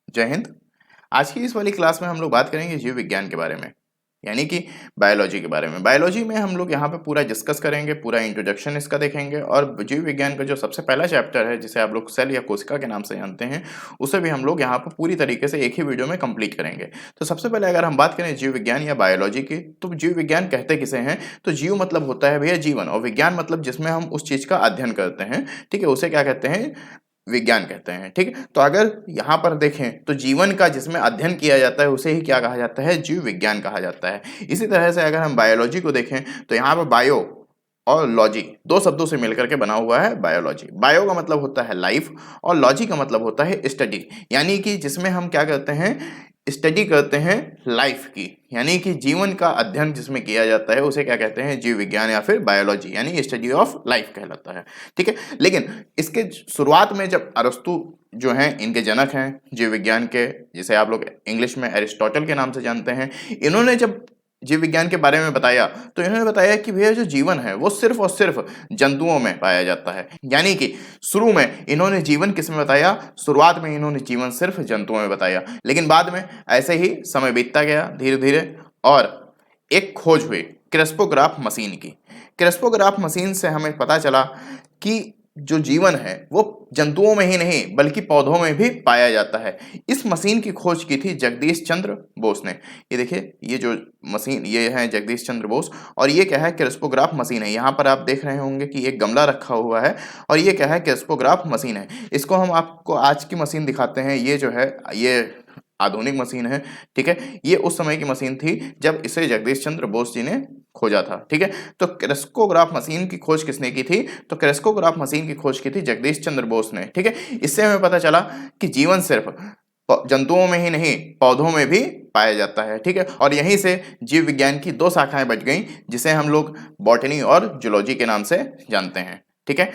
जय हिंद। आज की इस वाली क्लास में हम लोग बात करेंगे जीव विज्ञान के बारे में, यानी कि बायोलॉजी के बारे में। बायोलॉजी में हम लोग यहाँ पे पूरा डिस्कस करेंगे, पूरा इंट्रोडक्शन इसका देखेंगे और जीव विज्ञान का जो सबसे पहला चैप्टर है जिसे आप लोग सेल या कोशिका के नाम से जानते हैं, उसे भी हम लोग यहाँ पर पूरी तरीके से एक ही वीडियो में कंप्लीट करेंगे। तो सबसे पहले अगर हम बात करें जीव विज्ञान या बायोलॉजी की, तो जीव विज्ञान कहते किसे हैं? तो जीव मतलब होता है भैया जीवन, और विज्ञान मतलब जिसमें हम उस चीज का अध्ययन करते हैं, ठीक है, उसे क्या कहते हैं? विज्ञान कहते हैं। ठीक है, तो अगर यहाँ पर देखें तो जीवन का जिसमें अध्ययन किया जाता है उसे ही क्या कहा जाता है? जीव विज्ञान कहा जाता है। इसी तरह से अगर हम बायोलॉजी को देखें तो यहाँ पर बायो और लॉजी दो शब्दों से मिलकर के बना हुआ है बायोलॉजी। बायो का मतलब होता है लाइफ और लॉजी का मतलब होता है स्टडी, यानी कि जिसमें हम क्या करते हैं? स्टडी करते हैं लाइफ की, यानी कि जीवन का अध्ययन जिसमें किया जाता है उसे क्या कहते हैं? जीव विज्ञान या फिर बायोलॉजी, यानी स्टडी ऑफ लाइफ कहलाता है। ठीक है, लेकिन इसके शुरुआत में जब अरस्तु जो हैं, इनके जनक हैं जीव विज्ञान के, जिसे आप लोग इंग्लिश में एरिस्टोटल के नाम से जानते हैं, इन्होंने जब जीव विज्ञान के बारे में बताया तो इन्होंने बताया कि भैया जो जीवन है वो सिर्फ और सिर्फ जंतुओं में पाया जाता है। यानी कि शुरू में इन्होंने जीवन किस में बताया? शुरुआत में इन्होंने जीवन सिर्फ जंतुओं में बताया, लेकिन बाद में ऐसे ही समय बीतता गया धीरे धीरे और एक खोज हुई क्रेस्पोग्राफ मशीन की। क्रेस्पोग्राफ मशीन से हमें पता चला कि जो जीवन है वो जंतुओं में ही नहीं बल्कि पौधों में भी पाया जाता है। इस मशीन की खोज की थी जगदीश चंद्र बोस ने। ये देखिए, ये जो मशीन ये है जगदीश चंद्र बोस, और ये क्या है? क्रेस्पोग्राफ मशीन है। यहाँ पर आप देख रहे होंगे कि एक गमला रखा हुआ है और ये क्या है? क्रेस्पोग्राफ मशीन है। इसको हम आपको आज की मशीन दिखाते हैं। ये जो है ये आधुनिक मशीन है। ठीक है, ये उस समय की मशीन थी जब इसे जगदीश चंद्र बोस जी ने खोजा था। ठीक है, तो क्रेस्कोग्राफ मशीन की खोज किसने की थी? तो क्रेस्कोग्राफ मशीन की खोज की थी जगदीश चंद्र बोस ने। ठीक है, इससे हमें पता चला कि जीवन सिर्फ जंतुओं में ही नहीं पौधों में भी पाया जाता है। ठीक है, और यहीं से जीव विज्ञान की दो शाखाएं बच गई, जिसे हम लोग बॉटनी और जूलॉजी के नाम से जानते हैं। ठीक है,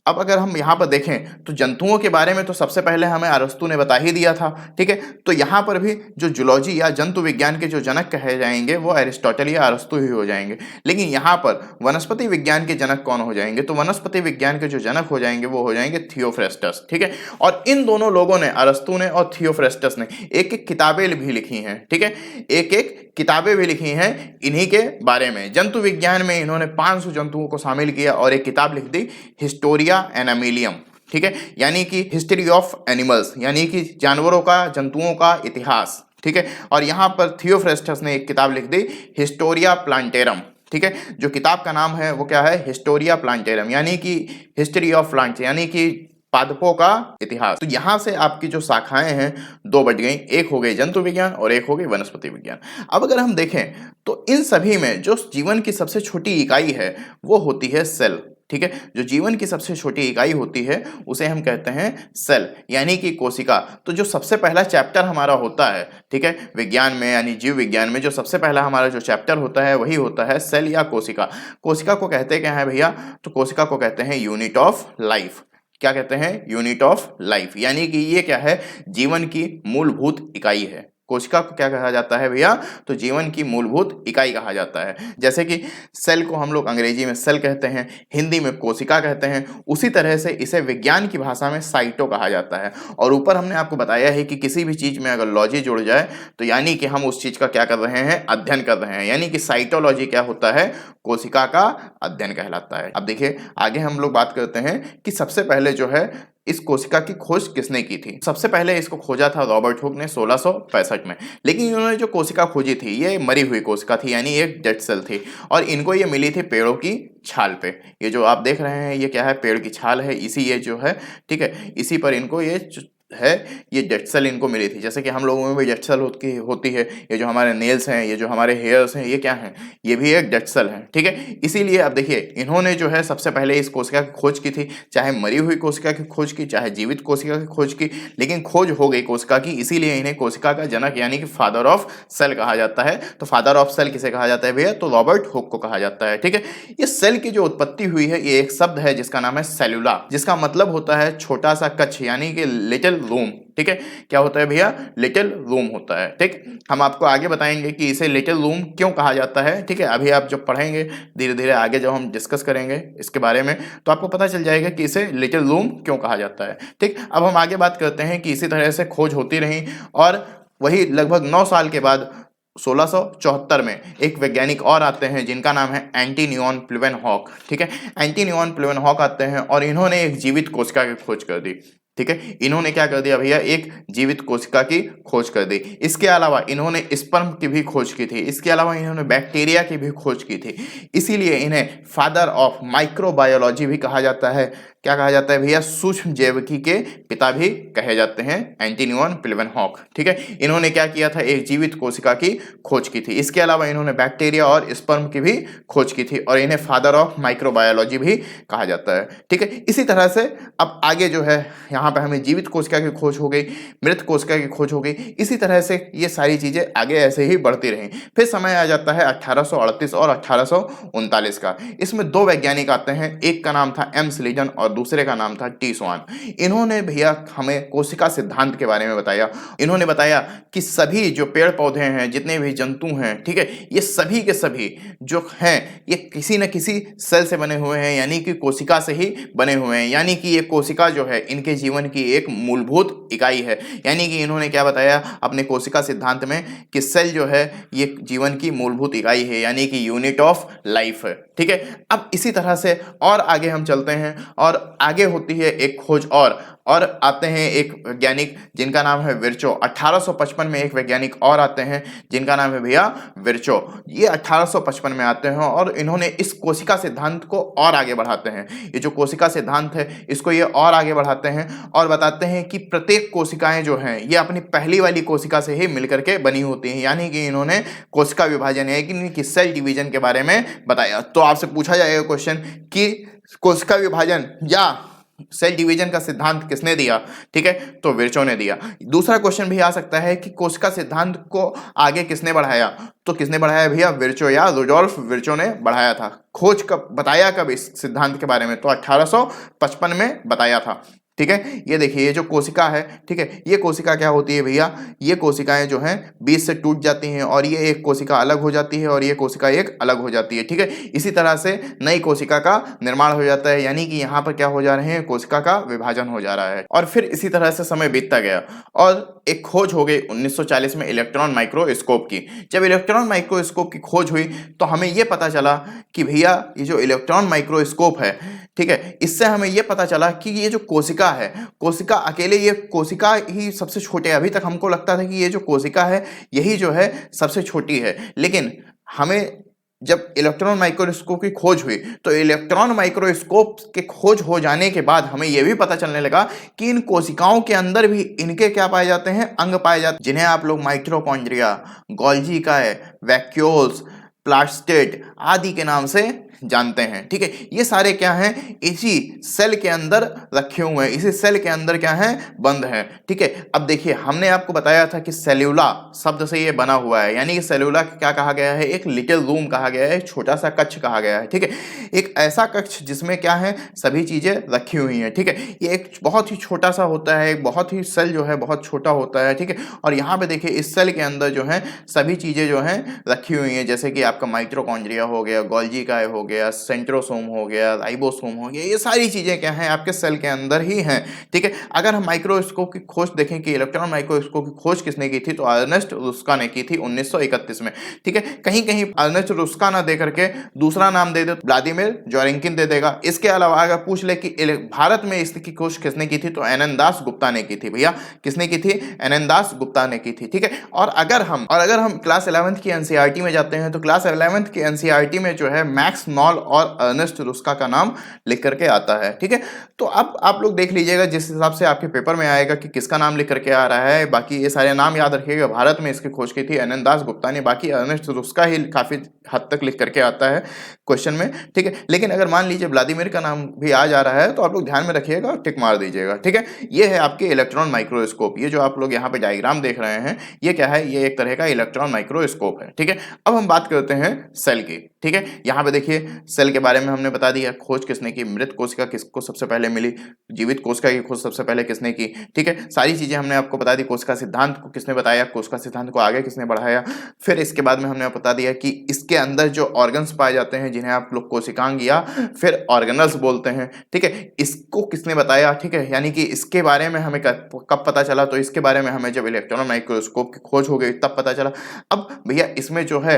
अब अगर हम यहाँ पर देखें तो जंतुओं के बारे में तो सबसे पहले हमें अरस्तु ने बता ही दिया था। ठीक है, तो यहाँ पर भी जो जूलॉजी या जंतु विज्ञान के जो जनक कहे जाएंगे वो एरिस्टोटल या अरस्तु ही हो जाएंगे। लेकिन यहाँ पर वनस्पति विज्ञान के जनक कौन हो जाएंगे? तो वनस्पति विज्ञान के जो जनक हो जाएंगे वो हो जाएंगे थियोफ्रेस्टस। ठीक है, और इन दोनों लोगों ने, अरस्तु ने और थियोफ्रेस्टस ने, एक एक किताबें भी लिखी हैं। ठीक है, एक एक किताबें भी लिखी हैं इन्हीं के बारे में। जंतु विज्ञान में इन्होंने 500 जंतुओं को शामिल किया और एक किताब लिख दी हिस्टोरिया एनामिलियम। ठीक है, यानी कि हिस्ट्री ऑफ एनिमल्स, यानी कि जानवरों का, जंतुओं का इतिहास। ठीक है, और यहाँ पर थियोफ्रेस्टस ने एक किताब लिख दी हिस्टोरिया प्लांटेरम। ठीक है, जो किताब का नाम है वो क्या है? हिस्टोरिया प्लांटेरम, यानी कि हिस्ट्री ऑफ प्लांट्स, यानी कि पादपों का इतिहास। तो यहां से आपकी जो शाखाएं हैं दो बच गई, एक हो गई जंतु विज्ञान और एक हो गई वनस्पति विज्ञान। अब अगर हम देखें तो इन सभी में जो जीवन की सबसे छोटी इकाई है वो होती है सेल। ठीक है, जो जीवन की सबसे छोटी इकाई होती है उसे हम कहते हैं सेल, यानी कि कोशिका। तो जो सबसे पहला चैप्टर हमारा होता है, ठीक है, विज्ञान में यानी जीव विज्ञान में जो सबसे पहला हमारा जो चैप्टर होता है वही होता है सेल या कोशिका। कोशिका को कहते क्या है भैया? तो कोशिका को कहते हैं यूनिट ऑफ लाइफ। क्या कहते हैं? यूनिट ऑफ लाइफ, यानी कि ये क्या है? जीवन की मूलभूत इकाई है। कोशिका को क्या कहा जाता है भैया? तो जीवन की मूलभूत इकाई कहा जाता है। जैसे कि सेल को हम लोग अंग्रेजी में सेल कहते हैं, हिंदी में कोशिका कहते हैं, उसी तरह से इसे विज्ञान की भाषा में साइटो कहा जाता है। और ऊपर हमने आपको बताया है कि किसी भी चीज में अगर लॉजी जुड़ जाए तो यानी कि हम उस चीज का क्या कर रहे हैं? अध्ययन कर रहे हैं, यानी कि साइटोलॉजी क्या होता है? कोशिका का अध्ययन कहलाता है। अब देखिए आगे हम लोग बात करते हैं कि सबसे पहले जो है इस कोशिका की खोज किसने की थी। सबसे पहले इसको खोजा था रॉबर्ट हुक ने 1665 में। लेकिन इन्होंने जो कोशिका खोजी थी ये मरी हुई कोशिका थी, यानी एक डेड सेल थी, और इनको ये मिली थी पेड़ों की छाल पे। ये जो आप देख रहे हैं ये क्या है? पेड़ की छाल है, इसी ये जो है, ठीक है, इसी पर इनको ये है, ये डेड सेल इनको मिली थी। जैसे कि हम लोगों में भी डेड सेल होती है। ये जो हमारे नेल्स हैं, ये जो हमारे हेयर्स हैं, ये क्या हैं? ये भी एक डेड सेल है। ठीक है, इसीलिए अब देखिए इन्होंने जो है सबसे पहले इस कोशिका की खोज की थी, चाहे मरी हुई कोशिका की खोज की, चाहे जीवित कोशिका की खोज की, लेकिन खोज हो गई कोशिका की, इसीलिए इन्हें कोशिका का जनक यानी कि फादर ऑफ सेल कहा जाता है। तो फादर ऑफ सेल किसे कहा जाता है भैया? तो रॉबर्ट हुक को कहा जाता है। ठीक है, ये सेल की जो उत्पत्ति हुई है ये एक शब्द है जिसका नाम है सेलुला, जिसका मतलब होता है छोटा सा कक्ष, यानी कि लिटिल रूम। ठीक है। क्या होता है भैया? लिटिल रूम होता है। ठीक, हम आपको आगे बताएंगे कि इसे लिटिल रूम क्यों कहा जाता है। ठीक है, अभी आप जब पढ़ेंगे धीरे धीरे आगे जब हम डिस्कस करेंगे इसके बारे में तो आपको पता चल जाएगा कि इसे लिटिल रूम क्यों कहा जाता है। ठीक, अब हम आगे बात करते हैं कि इसी तरह से खोज होती रही और वही लगभग 9 साल के बाद 1674 में एक वैज्ञानिक और आते हैं जिनका नाम है एंटी न्यूटन लीeuwenhoek। ठीक है, एंटी न्यूटन लीeuwenhoek आते हैं और इन्होंने एक जीवित कोशिका की खोज कर दी। ठीक है, इन्होंने क्या कर दिया भैया? एक जीवित कोशिका की खोज कर दी। इसके अलावा इन्होंने स्पर्म की भी खोज की थी, इसके अलावा इन्होंने बैक्टीरिया की भी खोज की थी, इसीलिए इन्हें फादर ऑफ माइक्रोबायोलॉजी भी कहा जाता है। क्या कहा जाता है भैया? सूक्ष्म जैविकी के पिता भी कहे जाते हैं एंटी न्यूटन लीeuwenhoek। ठीक है, इन्होंने क्या किया था? एक जीवित कोशिका की खोज की थी। इसके अलावा इन्होंने बैक्टीरिया और स्पर्म की भी खोज की थी और इन्हें फादर ऑफ माइक्रोबायोलॉजी भी कहा जाता है। ठीक है, इसी तरह से अब आगे जो है यहाँ पे हमें जीवित कोशिका की खोज हो गई, मृत कोशिका की खोज हो गई, इसी तरह से ये सारी चीजें आगे ऐसे ही बढ़ती रहीं। फिर समय आ जाता है 1838 और 1839 का। इसमें दो वैज्ञानिक आते हैं, एक का नाम था एम स्लीजन और दूसरे का नाम था टी स्वान। इन्होंने भैया हमें कोशिका सिद्धांत के बारे में बताया। इन्होंने बताया कि सभी जो पेड़ पौधे हैं, जितने भी जंतु हैं, ठीक है, ये सभी के सभी जो हैं ये किसी न किसी सेल से बने हुए हैं, यानी कि कोशिका से ही बने हुए हैं, यानी कि ये कोशिका जो है इनके जीवन की एक मूलभूत इकाई है। यानी कि इन्होंने क्या बताया अपने कोशिका सिद्धांत में कि सेल जो है ये जीवन की मूलभूत इकाई है, यानी कि यूनिट ऑफ लाइफ है। ठीक है, अब इसी तरह से और आगे हम चलते हैं और आगे होती है एक खोज और आते हैं एक वैज्ञानिक जिनका नाम है विर्चो। 1855 में एक वैज्ञानिक और आते हैं जिनका नाम है भैया विर्चो। ये 1855 में आते हैं और इन्होंने इस कोशिका सिद्धांत को और आगे बढ़ाते हैं। ये जो कोशिका सिद्धांत है इसको ये और आगे बढ़ाते हैं और बताते हैं कि प्रत्येक कोशिकाएं जो हैं ये अपनी पहली वाली कोशिका से ही मिलकर के बनी होती हैं। यानी कि इन्होंने कोशिका विभाजन है कि सेल डिवीजन के बारे में बताया। तो आपसे पूछा जाएगा क्वेश्चन कि कोशिका विभाजन या सेल डिवीजन का सिद्धांत किसने दिया? ठीक है, तो विर्चो ने दिया। दूसरा क्वेश्चन भी आ सकता है कि कोशिका सिद्धांत को आगे किसने बढ़ाया? तो किसने बढ़ाया भैया? विर्चो या रुडोल्फ विर्चो ने बढ़ाया था। खोज कब बताया, कब इस सिद्धांत के बारे में? तो 1855 में बताया था। ठीक है, ये देखिए ये जो कोशिका है, ठीक है, ये कोशिका क्या होती है भैया? ये कोशिकाएं जो हैं बीच से टूट जाती हैं और ये एक कोशिका अलग हो जाती है और ये कोशिका एक अलग हो जाती है। ठीक है, इसी तरह से नई कोशिका का निर्माण हो जाता है, यानी कि यहाँ पर क्या हो जा रहे हैं? कोशिका का विभाजन हो जा रहा है। और फिर इसी तरह से समय बीतता गया और एक खोज हो गई 1940 में इलेक्ट्रॉन माइक्रोस्कोप की। जब इलेक्ट्रॉन माइक्रोस्कोप की खोज हुई तो हमें यह पता चला कि भैया ये जो इलेक्ट्रॉन माइक्रोस्कोप है, ठीक है, इससे हमें यह पता चला कि ये जो कोशिका है, कोशिका अकेले ये कोशिका ही सबसे छोटे, अभी तक हमको लगता था कि ये जो कोशिका है यही जो है सबसे छोटी है, लेकिन हमें जब इलेक्ट्रॉन माइक्रोस्कोप की खोज हुई तो इलेक्ट्रॉन माइक्रोस्कोप के खोज हो जाने के बाद हमें यह भी पता चलने लगा कि इन कोशिकाओं के अंदर भी इनके क्या पाए जाते हैं? अंग पाए जाते हैं, जिन्हें आप लोग माइटोकॉन्ड्रिया, गोल्जी काय, वैक्यूल्स, प्लास्टिड आदि के नाम से जानते हैं। ठीक है, ये सारे क्या हैं? इसी सेल के अंदर रखे हुए हैं, इसी सेल के अंदर क्या है? बंद हैं। ठीक है, अब देखिए हमने आपको बताया था कि सेल्यूला शब्द से ये बना हुआ है, यानी कि सेल्यूला क्या कहा गया है? एक लिटिल रूम कहा गया है, छोटा सा कक्ष कहा गया है। ठीक है, एक ऐसा कक्ष जिसमें क्या है? सभी चीजें रखी हुई हैं। ठीक है, ये एक बहुत ही छोटा सा होता है, एक बहुत ही सेल जो है बहुत छोटा होता है। ठीक है, और यहाँ पे देखिए इस सेल के अंदर जो है सभी चीजें जो है रखी हुई हैं, जैसे कि आपका माइटोकॉन्ड्रिया हो गया, गोल्जी काय हो गया, सेंट्रोसोम हो गया, राइबोसोम हो गया, ये सारी चीजें क्या हैं? आपके सेल के अंदर ही हैं। ठीक है, अगर हम माइक्रोस्कोप की खोज देखें कि इलेक्ट्रॉन माइक्रोस्कोप की खोज किसने की थी, तो अर्नेस्ट रुस्का ने की थी 1931 में। ठीक है, कहीं कहीं अर्नेस्ट रुस्का ना दे करके दूसरा नाम दे दे, व्लादिमीर ज्योरकिन दे देगा। इसके अलावा अगर पूछ ले कि भारत में इसकी खोज किसने की थी, तो एनएन दास गुप्ता ने की थी। भैया किसने की थी? एनएन दास गुप्ता ने की थी। ठीक है, और अगर हम क्लास 11th की एनसीईआरटी में जाते हैं तो क्लास 11th की एनसीईआरटी में जो है मैक्स नॉल और अर्नेस्ट रुस्का का नाम लिख करके आता है। ठीक है, तो अब आप लोग देख लीजिएगा जिस हिसाब से आपके पेपर में आएगा कि किसका नाम लिख करके आ रहा है। बाकी ये सारे नाम याद रखिएगा। भारत में इसकी खोज की थी एनएन दास गुप्ता ने, बाकी अर्नेस्ट रुस्का ही काफी हद तक लिख करके आता है क्वेश्चन में। ठीक है, लेकिन अगर मान लीजिए व्लादिमीर का नाम भी आ जा रहा है तो आप लोग ध्यान में रखिएगा और टिक मार दीजिएगा। ठीक है, ये है आपके इलेक्ट्रॉन माइक्रोस्कोप। ये जो आप लोग यहाँ पे डायग्राम देख रहे हैं ये क्या है? ये एक तरह का इलेक्ट्रॉन माइक्रोस्कोप है। ठीक है, अब हम बात करते हैं सेल की। ठीक है। यहाँ पे देखिए सेल के बारे में हमने बता दिया, खोज किसने की, मृत कोशिका किसको सबसे पहले मिली, जीवित कोशिका की खोज सबसे पहले किसने की, ठीक है। सारी चीजें हमने आपको बता दी, कोशिका सिद्धांत को किसने बताया, कोशिका सिद्धांत को आगे किसने बढ़ाया। फिर इसके बाद में हमने आपको बता दिया कि इसके अंदर जो ऑर्गन्स पाए जाते हैं जिन्हें आप लोग कोशिकांग या फिर ऑर्गेनल्स बोलते हैं, ठीक है, इसको किसने बताया, ठीक है। यानी कि इसके बारे में हमें कब पता चला, तो इसके बारे में हमें जब इलेक्ट्रॉन माइक्रोस्कोप की खोज हो गई तब पता चला। अब भैया इसमें जो है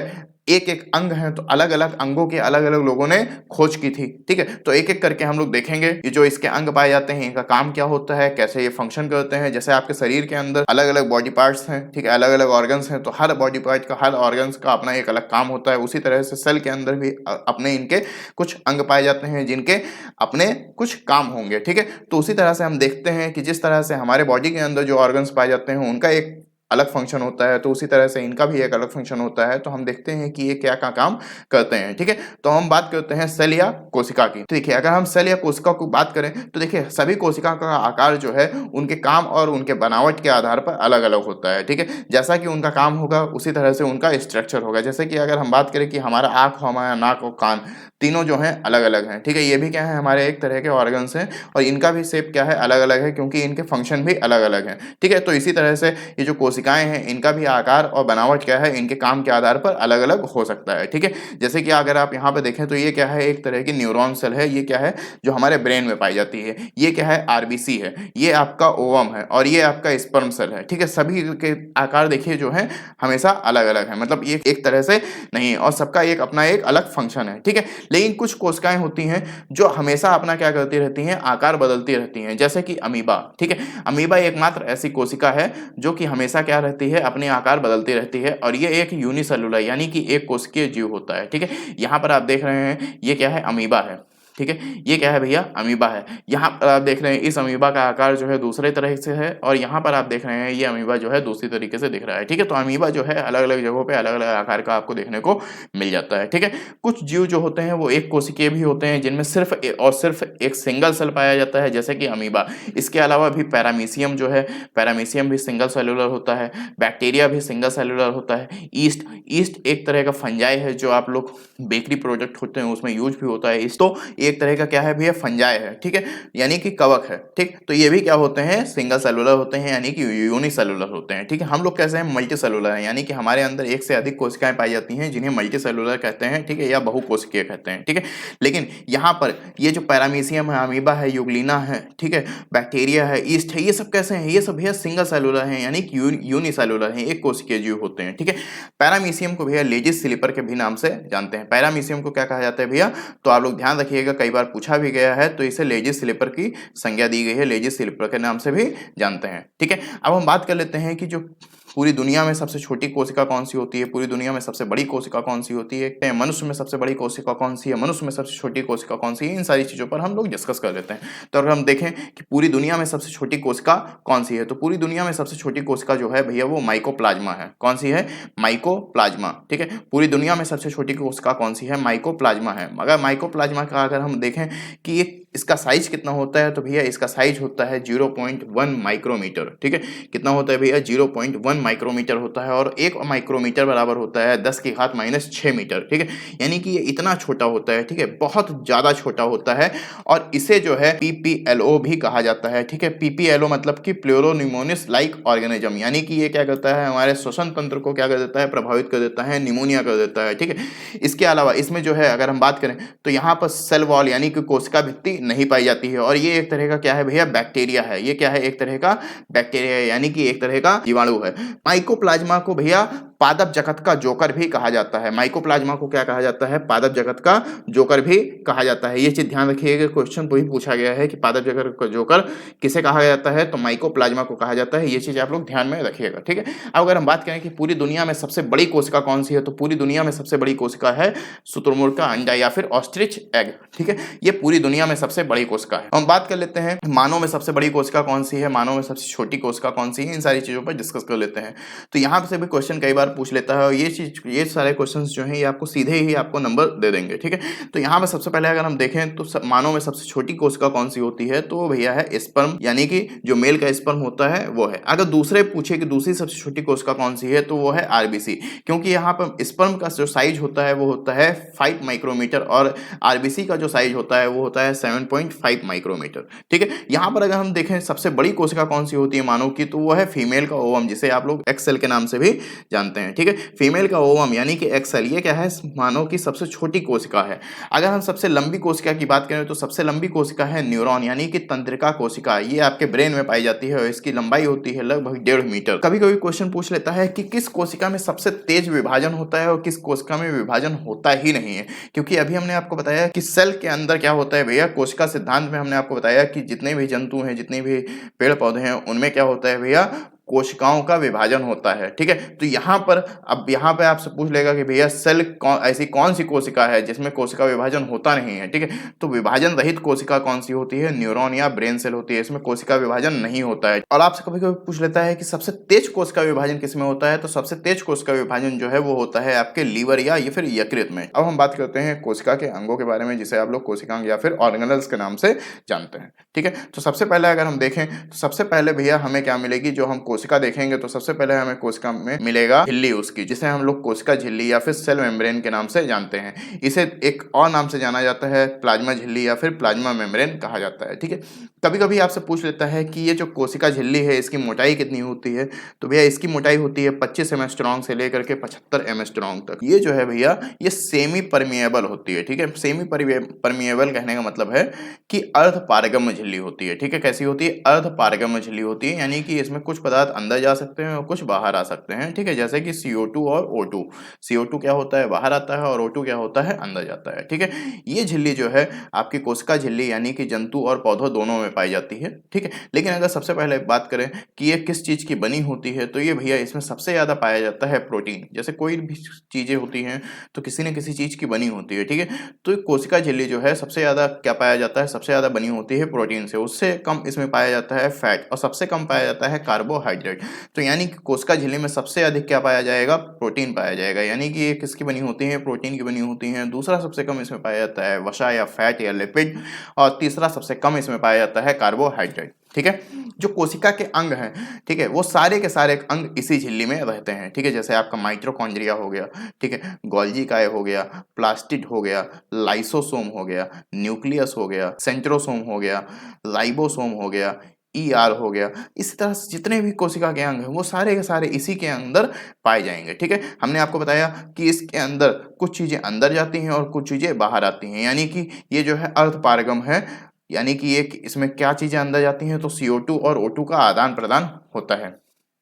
एक एक अंग है, तो अलग अलग अंगों के अलग अलग लोगों ने खोज की थी, ठीक है। तो एक एक करके हम लोग देखेंगे ये जो इसके अंग पाए जाते हैं इनका काम क्या होता है, कैसे ये फंक्शन करते हैं। जैसे आपके शरीर के अंदर अलग अलग बॉडी पार्ट्स हैं, ठीक है, अलग अलग ऑर्गन्स हैं, तो हर बॉडी पार्ट का, हर ऑर्गन्स का अपना एक अलग काम होता है। उसी तरह से सेल के अंदर भी अपने इनके कुछ अंग पाए जाते हैं जिनके अपने कुछ काम होंगे, ठीक है। तो उसी तरह से हम देखते हैं कि जिस तरह से हमारे बॉडी के अंदर जो ऑर्गन्स पाए जाते हैं उनका एक अलग फंक्शन होता है, तो उसी तरह से इनका भी एक अलग फंक्शन होता है। तो हम देखते हैं कि ये क्या क्या काम करते हैं, ठीक है। तो हम बात करते हैं सेल या कोशिका की। तो देखिए अगर हम सेल या कोशिका की बात करें तो देखिए सभी कोशिका का आकार जो है उनके काम और उनके बनावट के आधार पर अलग अलग होता है, ठीक है। जैसा कि उनका काम होगा उसी तरह से उनका स्ट्रक्चर होगा। जैसे कि अगर हम बात करें कि हमारा आँख, हमारा नाक और कान तीनों जो हैं अलग अलग हैं, ठीक है। ये भी क्या है, हमारे एक तरह के ऑर्गन्स हैं और इनका भी शेप क्या है, अलग अलग है, क्योंकि इनके फंक्शन भी अलग अलग हैं, ठीक है। तो इसी तरह से ये जो कोशिकाएं हैं इनका भी आकार और बनावट क्या है, इनके काम के आधार पर अलग अलग हो सकता है, ठीक है। जैसे कि अगर आप यहाँ पे देखें तो ये क्या है, एक तरह की न्यूरॉन सेल है, ये क्या है जो हमारे ब्रेन में पाई जाती है। ये क्या है, आरबीसी है, ये आपका ओवम है और ये आपका स्पर्म सेल है, ठीक है। सभी के आकार देखिए जो है हमेशा अलग अलग है, मतलब ये एक तरह से नहीं, और सबका एक अपना एक अलग फंक्शन है, ठीक है। लेकिन कुछ कोशिकाएं होती हैं जो हमेशा अपना क्या करती रहती हैं, आकार बदलती रहती हैं, जैसे कि अमीबा, ठीक है। अमीबा एकमात्र ऐसी कोशिका है जो कि हमेशा क्या रहती है, अपने आकार बदलती रहती है, और ये एक यूनिसेलुलर यानी कि एक कोशिकीय जीव होता है, ठीक है। यहाँ पर आप देख रहे हैं ये क्या है, अमीबा है, ठीक है। ये क्या है भैया, अमीबा है। यहाँ पर आप देख रहे हैं इस अमीबा का आकार जो है दूसरे तरह से है, और यहाँ पर आप देख रहे हैं ये अमीबा जो है दूसरी तरीके से दिख रहा है, ठीक है। तो अमीबा जो है अलग अलग जगहों पे अलग अलग आकार का आपको देखने को मिल जाता है, ठीक है। कुछ जीव जो होते हैं वो एक कोशिकीय भी होते हैं जिनमें सिर्फ एक सिंगल सेल पाया जाता है, जैसे कि अमीबा। इसके अलावा भी पैरामीशियम जो है, पैरामीशियम भी सिंगल सेलुलर होता है, बैक्टीरिया भी सिंगल सेलुलर होता है। ईस्ट एक तरह का फंजाई है जो आप लोग बेकरी प्रोडक्ट होते हैं उसमें यूज भी होता है। इस तो एक तरह का क्या है भैया, फंजाई है, ठीक है, यानी कि कवक है, ठीक। तो ये भी क्या होते हैं, सिंगल सेलुलर होते हैं, यानी कि यूनिसेलुलर होते हैं, ठीक है। हम लोग कैसे हैं, मल्टी सेलुलर हैं, यानी कि हमारे अंदर एक से अधिक कोशिकाएं पाई जाती हैं जिन्हें मल्टी सेलुलर कहते हैं, ठीक है, या बहुकोशिकीय कहते हैं, ठीक है। लेकिन यहाँ पर ये जो पैरामीशियम है, अमीबा है, यूग्लिना है, ठीक है, बैक्टीरिया है, ईस्ट है, ये सब कैसे हैं, ये सब भैया सिंगल सेलुलर हैं, यानी कि यूनिसेलुलर हैं, एक कोशिकीय जीव होते हैं, ठीक है। पैरामीशियम को भैया लेजिस स्लीपर के भी नाम से जानते हैं। पैरामीशियम को क्या कहा जाता है भैया, तो आप लोग ध्यान रखिएगा, कई बार पूछा भी गया है, तो इसे लेजिस स्लीपर की संज्ञा दी गई है, लेजिस स्लीपर के नाम से भी जानते हैं, ठीक है। अब हम बात कर लेते हैं कि जो पूरी दुनिया में सबसे छोटी कोशिका कौन सी होती है, पूरी दुनिया में सबसे बड़ी कोशिका कौन सी होती है, मनुष्य में सबसे बड़ी कोशिका कौन सी है, मनुष्य में सबसे छोटी कोशिका कौन सी है, इन सारी चीजों पर हम लोग डिस्कस कर लेते हैं। तो अगर हम देखें कि पूरी दुनिया में सबसे छोटी कोशिका कौन सी है, तो पूरी दुनिया में सबसे छोटी कोशिका जो है भैया वो माइकोप्लाज्मा है। कौन सी है, माइकोप्लाज्मा, ठीक है। पूरी दुनिया में सबसे छोटी कोशिका कौन सी है, माइकोप्लाज्मा है। मगर माइकोप्लाज्मा का अगर हम देखें कि इसका साइज कितना होता है, तो भैया इसका साइज होता है 0.1 माइक्रोमीटर, ठीक है। कितना होता है भैया, 0.1 माइक्रोमीटर होता है, और 1 माइक्रोमीटर बराबर होता है 10⁻⁻6 मीटर, ठीक है। यानी कि ये इतना छोटा होता है, ठीक है, बहुत ज्यादा छोटा होता है, और इसे जो है PPLO भी कहा जाता है, ठीक है। PPLO मतलब कि प्लूरोनिमोनिस लाइक ऑर्गेनिज्म, यानी कि ये क्या करता है, हमारे श्वसन तंत्र को क्या कर देता है, प्रभावित कर देता है, निमोनिया कर देता है, ठीक है। इसके अलावा इसमें जो है अगर हम बात करें तो यहाँ पर सेल वॉल यानी कि कोशिका भित्ति नहीं पाई जाती है, और ये एक तरह का क्या है भैया, बैक्टीरिया है। ये क्या है, एक तरह का बैक्टीरिया है, यानी कि एक तरह का जीवाणु है। माइकोप्लाज्मा को भैया पादप जगत का जोकर भी कहा जाता है। माइकोप्लाज्मा को क्या कहा जाता है, पादप जगत का जोकर भी कहा जाता है। ये चीज ध्यान रखिएगा, क्वेश्चन वही पूछा गया है कि पादप जगत का जोकर किसे कहा जाता है, तो माइकोप्लाज्मा को कहा जाता है। ये चीज आप लोग ध्यान में रखिएगा, ठीक है। अब अगर हम बात करें कि पूरी दुनिया में सबसे बड़ी कोशिका कौन सी है, तो पूरी दुनिया में सबसे बड़ी कोशिका है शुतुरमुर्ग का अंडा या फिर ऑस्ट्रिच एग, ठीक है। ये पूरी दुनिया में सबसे बड़ी कोशिका है। हम बात कर लेते हैं मानव में सबसे बड़ी कोशिका कौन सी है, मानव में सबसे छोटी कोशिका कौन सी है, इन सारी चीजों पर डिस्कस कर लेते हैं। तो यहाँ से भी क्वेश्चन कई बार बार पूछ लेता है और ये सारे क्वेश्चंस जो हैं ये आपको सीधे ही आपको नंबर दे देंगे, ठीक है। तो यहाँ पे सबसे पहले अगर हम देखें तो मानव में सबसे छोटी कोशिका कौन सी होती है, तो वो भैया है स्पर्म, यानी कि जो मेल का स्पर्म होता है वो है। अगर दूसरे पूछे कि दूसरी सबसे छोटी कोशिका कौन सी है, तो वो है आरबीसी, क्योंकि यहाँ पर स्पर्म का जो साइज होता है वो होता है 5 माइक्रोमीटर और आरबीसी का जो साइज होता है वो होता है 7.5 माइक्रोमीटर, ठीक है। यहाँ पर अगर हम देखें सबसे बड़ी कोशिका कौन सी होती है मानव की, तो वो है फीमेल का ओवम, जिसे आप लोग एक्सेल के नाम से भी जानते हैं, ठीक है। फीमेल का ओवम यानी कि एक्सेल, ये क्या है, मानव की सबसे छोटी कोशिका है। अगर हम सबसे लंबी कोशिका की बात करें तो सबसे लंबी कोशिका है न्यूरॉन यानी कि तंत्रिका कोशिका, ये आपके ब्रेन में पाई जाती है और इसकी लंबाई होती है लगभग 1.5 मीटर। कभी कभी क्वेश्चन पूछ लेता है कि किस कोशिका में सबसे तेज विभाजन होता है और किस कोशिका में विभाजन होता ही नहीं है, क्योंकि अभी हमने आपको बताया कि सेल के अंदर क्या होता है भैया, कोशिका सिद्धांत में हमने आपको बताया कि जितने भी जंतु हैं, जितने भी पेड़ पौधे हैं, उनमें क्या होता है भैया, कोशिकाओं का विभाजन होता है, ठीक है। तो यहाँ पर अब यहाँ पे आपसे पूछ लेगा कि भैया सेल ऐसी कौन सी कोशिका है जिसमें कोशिका विभाजन होता नहीं है, ठीक है। तो विभाजन रहित कोशिका कौन सी होती है, न्यूरॉन या ब्रेन सेल होती है, इसमें कोशिका विभाजन नहीं होता है। और आपसे कभी कभी पूछ लेता है कि सबसे तेज कोशिका विभाजन किसमें होता है, तो सबसे तेज कोशिका विभाजन जो है वो होता है आपके लीवर या फिर यकृत में। अब हम बात करते हैं कोशिका के अंगों के बारे में, जिसे आप लोग कोशिकांग या फिर ऑर्गेनल्स के नाम से जानते हैं, ठीक है। तो सबसे पहले अगर हम देखें तो सबसे पहले भैया हमें क्या मिलेगी, जो हम कोशिका देखेंगे तो सबसे पहले हमें कोशिका में मिलेगा झिल्ली उसकी, जिसे हम लोग कोशिका झिल्ली या फिर सेल मेम्ब्रेन के नाम से जानते हैं। इसे एक और नाम से जाना जाता है प्लाज्मा झिल्ली या फिर प्लाज्मा मेम्ब्रेन कहा जाता है, ठीक है। कभी कभी आपसे पूछ लेता है कि ये जो कोशिका झिल्ली है इसकी मोटाई कितनी होती है, तो भैया इसकी मोटाई होती है 25 एम स्ट्रॉन्ग से लेकर के 75 एम स्ट्रॉन्ग तक। ये जो है भैया ये सेमी परमिएबल होती है, ठीक है। सेमी परमिएबल कहने का मतलब है कि अर्ध पारगम्य झिल्ली होती है, ठीक है। कैसी होती है, अर्ध पारगम्य झिल्ली होती है, यानी कि इसमें कुछ पदार्थ अंदर जा सकते हैं और कुछ बाहर आ सकते हैं, ठीक है। जैसे कि CO2 और O2, CO2 क्या होता है, बाहर आता है, और O2 क्या होता है, अंदर जाता है, ठीक है। ये झिल्ली जो है आपकी कोशिका झिल्ली यानी कि जंतु और पौधों दोनों में पाई जाती है, ठीक है। लेकिन अगर सबसे पहले बात करें कि ये किस चीज की बनी होती है, तो ये भैया इसमें सबसे ज्यादा पाया जाता है प्रोटीन। जैसे कोई भी चीजें होती हैं तो किसी न किसी चीज की बनी होती है, ठीक है। तो कोशिका झिल्ली जो है सबसे ज्यादा क्या पाया जाता है, सबसे ज्यादा बनी होती है प्रोटीन से, उससे कम इसमें पाया जाता है फैट और सबसे कम पाया जाता है कार्बोहाइड्रेट। तो यानी कि कोशिका झिल्ली में सबसे अधिक क्या पाया जाएगा, प्रोटीन पाया जाएगा, यानी कि ये किसकी बनी होती है, प्रोटीन की बनी होती है। दूसरा सबसे कम इसमें पाया जाता है वसा या फैट या लिपिड, और तीसरा सबसे कम इसमें पाया जाता है कार्बोहाइड्रेट, ठीक है। जो कोशिका के अंग हैं, ठीक है, वो सारे के सारे अंग इसी झिल्ली में रहते हैं, ठीक है। जैसे आपका माइटोकॉन्ड्रिया हो गया, ठीक है, गोल्गी काय हो गया, प्लास्टिड हो गया, लाइसोसोम हो गया, न्यूक्लियस हो गया, सेंट्रोसोम हो गया, राइबोसोम हो गया, ER हो गया। इस तरह से जितने भी कोशिका के अंग हैं वो सारे के सारे इसी के अंदर पाए जाएंगे, ठीक है। हमने आपको बताया कि इसके अंदर कुछ चीजें अंदर जाती हैं और कुछ चीजें बाहर आती हैं, यानी कि ये जो है अर्ध पारगम है, यानी कि ये इसमें क्या चीजें अंदर जाती हैं, तो CO2 और O2 का आदान प्रदान होता है,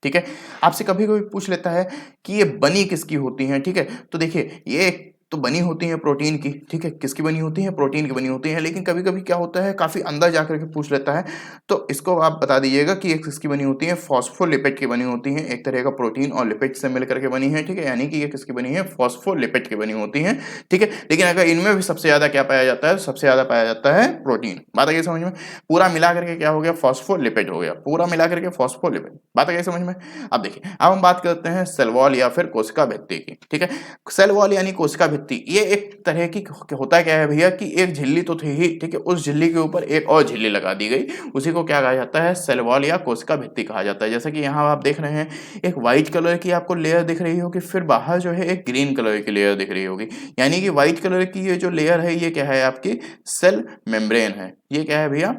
ठीक है। आपसे कभी कभी पूछ लेता है कि ये बनी किसकी होती हैं, ठीक है। तो देखिए ये तो बनी होती है प्रोटीन की, ठीक है, किसकी बनी होती है, प्रोटीन की बनी होती है। लेकिन कभी कभी क्या होता है, काफी अंदर जाकर के पूछ लेता है, तो इसको आप बता दीजिएगा कि एक किसकी बनी होती है, फॉस्फोलिपिड की बनी होती है, एक तरह का प्रोटीन और लिपिड से मिलकर के बनी है, ठीक है। यानी कि ये किसकी बनी है, फॉस्फोलिपिड की बनी होती है, ठीक है। लेकिन अगर इनमें भी सबसे ज्यादा क्या पाया जाता है, सबसे ज्यादा पाया जाता है प्रोटीन। बात आ गई समझ में, पूरा मिला करके क्या हो गया, फॉस्फोलिपिड हो गया, पूरा मिला करके फॉस्फोलिपिड। बात आ गई समझ में। अब देखिए अब हम बात करते हैं सेल वॉल या फिर कोशिका भित्ति की, ठीक है। सेल वॉल यानी कोशिका भित्ति, ये एक तरह की होता क्या है भैया कि एक झिल्ली तो थी ही, ठीक है, उस झिल्ली के ऊपर एक और झिल्ली लगा दी गई, उसी को क्या कहा जाता है, सेल वॉल या कोशिका भित्ति कहा जाता है। जैसे कि यहाँ आप देख रहे हैं एक व्हाइट कलर की आपको लेयर दिख रही होगी, फिर बाहर जो है एक ग्रीन कलर की लेयर दिख रही होगी, यानी कि व्हाइट कलर की ये जो लेयर है ये क्या है, आपकी सेल मेम्ब्रेन है। ये क्या है भैया,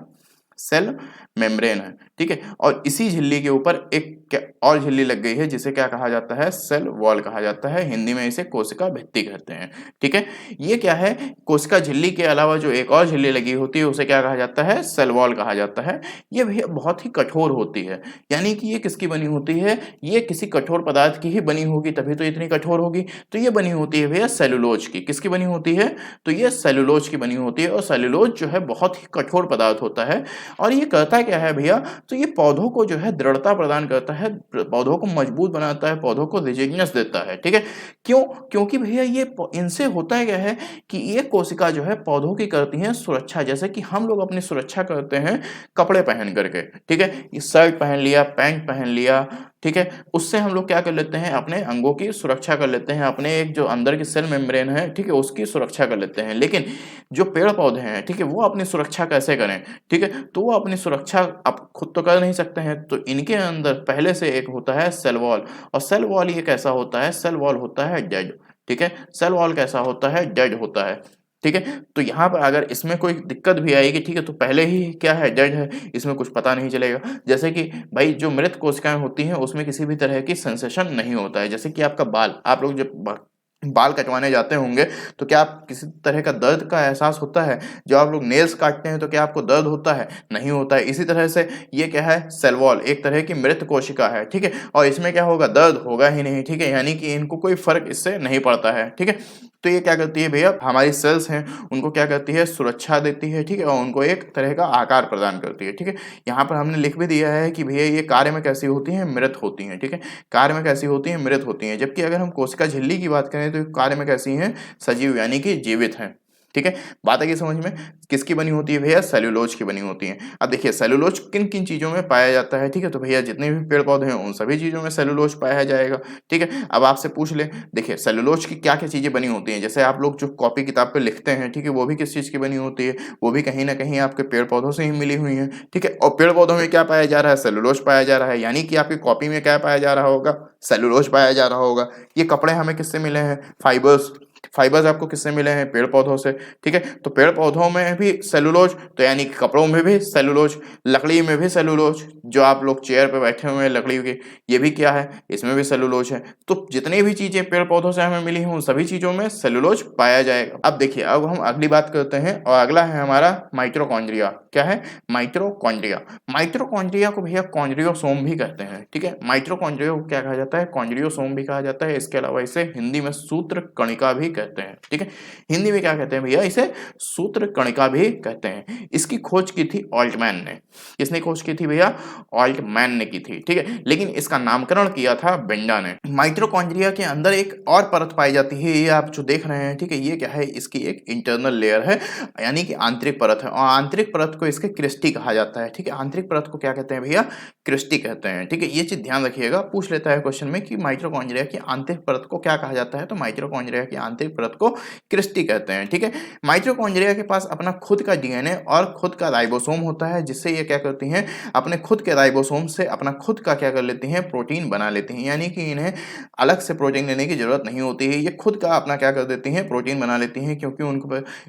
सेल मेम्ब्रेन है, ठीक है। और इसी झिल्ली के ऊपर एक और झिल्ली लग गई है जिसे क्या कहा जाता है, सेल वॉल कहा जाता है, हिंदी में इसे कोशिका भित्ति कहते हैं, ठीक है। ये क्या है, कोशिका झिल्ली के अलावा जो एक और झिल्ली लगी होती है उसे क्या कहा जाता है, सेल वॉल कहा जाता है। ये भैया बहुत ही कठोर होती है, यानी कि ये किसकी बनी होती है, ये किसी कठोर पदार्थ की ही बनी होगी, तभी तो इतनी कठोर होगी। तो ये बनी होती है भैया सेलुलोज की, किसकी बनी होती है, तो ये सेलुलोज की बनी होती है। और सेलुलोज जो है बहुत ही कठोर पदार्थ होता है, और ये करता क्या है भैया, तो ये पौधों को जो है दृढ़ता प्रदान करता है, पौधों को मजबूत बनाता है, पौधों को रिजिडनेस देता है, ठीक है। क्यों, क्योंकि भैया ये इनसे होता है क्या है कि ये कोशिका जो है पौधों की करती है सुरक्षा, जैसे कि हम लोग अपनी सुरक्षा करते हैं कपड़े पहन करके, ठीक है। ये शर्ट पहन लिया, पैंट पहन लिया, ठीक है? उससे हम लोग क्या कर लेते हैं, अपने अंगों की सुरक्षा कर लेते हैं, अपने एक जो अंदर की सेल मेम्ब्रेन है, ठीक है? उसकी सुरक्षा कर लेते हैं। लेकिन जो पेड़-पौधे हैं, ठीक है? वो अपनी सुरक्षा कैसे करें, ठीक है? तो वो अपनी सुरक्षा अब खुद तो कर नहीं सकते हैं, तो इनके अंदर पहले से एक होता है सेल वॉल, और सेल वॉल ये कैसा होता है, सेल वॉल होता है डेड, ठीक है? सेल वॉल कैसा होता है, डेड होता है, ठीक है? तो यहाँ पर अगर इसमें कोई दिक्कत भी आएगी, ठीक है? तो पहले ही क्या है, डेड है, इसमें कुछ पता नहीं चलेगा। जैसे कि भाई जो मृत कोशिकाएँ होती हैं, उसमें किसी भी तरह की सेंसेशन नहीं होता है। जैसे कि आपका बाल, आप लोग जब बाल कटवाने जाते होंगे, तो क्या आप किसी तरह का दर्द का एहसास होता है? जब आप लोग नेल्स काटते हैं, तो क्या आपको दर्द होता है? नहीं होता है। इसी तरह से ये क्या है, सेल वॉल एक तरह की मृत कोशिका है, ठीक है? और इसमें क्या होगा, दर्द होगा ही नहीं, ठीक है? यानी कि इनको कोई फ़र्क इससे नहीं पड़ता है, ठीक है? तो ये क्या करती है भैया, हमारी सेल्स हैं, उनको क्या करती है, सुरक्षा देती है, ठीक है? और उनको एक तरह का आकार प्रदान करती है, ठीक है? यहाँ पर हमने लिख भी दिया है कि भैया ये कार्य में कैसी होती हैं, मृत होती हैं, ठीक है? कार्य में कैसी होती हैं, मृत होती हैं। जबकि अगर हम कोशिका झिल्ली की बात करें, तो कार्य में कैसी हैं, सजीव यानी कि जीवित हैं, ठीक है? बात आ गई समझ में? किसकी बनी होती है भैया, सेल्यूलोज की बनी होती है। अब देखिए सेल्यूलोज किन-किन चीज़ों में पाया जाता है, ठीक है? तो भैया जितने भी पेड़-पौधे हैं, उन सभी चीज़ों में सेल्यूलोज पाया जाएगा, ठीक है? अब आपसे पूछ लें, देखिए सेल्यूलोज की क्या-क्या चीज़ें बनी होती हैं? जैसे आप लोग जो कॉपी किताब पे लिखते हैं, ठीक है? वो भी किस चीज़ की बनी होती है? वो भी कहीं न कहीं आपके पेड़-पौधों से ही मिली हुई हैं, ठीक है? और पेड़-पौधों में क्या पाया जा रहा है? सेल्यूलोज पाया जा रहा है, यानी कि आपकी कॉपी में क्या पाया जा रहा होगा? सेल्यूलोज पाया जा रहा होगा। ये कपड़े हमें किससे मिले हैं? फाइबर्स। फाइबर्स आपको किससे मिले हैं? पेड़-पौधों से, ठीक है? तो पेड़-पौधों में भी सेल्यूलोज, तो यानी कि कपड़ों में भी सेल्यूलोज, लकड़ी में भी सेल्यूलोज, जो आप लोग चेयर पे बैठे हुए हैं लकड़ी की, ये भी क्या है? इसमें भी सेल्यूलोज है। तो जितनी भी चीज़ें पेड़-पौधों से हमें मिली हैं, उन सभी चीज़ों में सेल्यूलोज पाया जाएगा। अब देखिए, अब हम अगली बात करते हैं, और अगला है हमारा माइटोकॉन्ड्रिया। क्या है? माइटोकॉन्ड्रिया। माइटोकॉन्ड्रिया को भैया कॉन्ड्रियोसोम भी कहते हैं, ठीक है? माइटोकॉन्ड्रिया को क्या कहा जाता है? कॉन्ड्रियोसोम भी कहा जाता है। इसके अलावा इसे हिंदी में सूत्र कणिका भी कहते हैं, ठीक है? हिंदी में क्या कहते हैं भैया? इसे सूत्र कणिका भी कहते हैं। इसकी खोज की थी ऑल्टमैन ने। किसने खोज की थी भैया? ऑल्टमैन ने की थी, ठीक है? लेकिन इसका नामकरण किया था बेंडा ने। माइटोकॉन्ड्रिया के अंदर एक और परत पाई जाती है, ये आप जो देख रहे हैं, ठीक है? ये क्या है? इसकी एक इंटरनल लेयर है, यानी कि आंतरिक परत है, और आंतरिक परत को इसके क्रिस्टी कहा जाता है, ठीक है? आंतरिक परत को क्या कहते हैं भैया? क्रिस्टी कहते हैं, ठीक है? ये चीज़ ध्यान रखिएगा, पूछ लेता है क्वेश्चन में कि माइटोकॉन्ड्रिया की आंतरिक परत को क्या कहा जाता है? तो माइटोकॉन्ड्रिया की आंतरिक परत को क्रिस्टी कहते हैं, ठीक है? माइटोकॉन्ड्रिया के पास अपना खुद का डीएनए और खुद का राइबोसोम होता है, जिससे ये क्या करती हैं? अपने खुद के राइबोसोम से अपना खुद का क्या कर लेती हैं? प्रोटीन बना लेती हैं, यानी कि इन्हें अलग से प्रोटीन लेने की ज़रूरत नहीं होती है। ये खुद का अपना क्या कर देती हैं? प्रोटीन बना लेती हैं, क्योंकि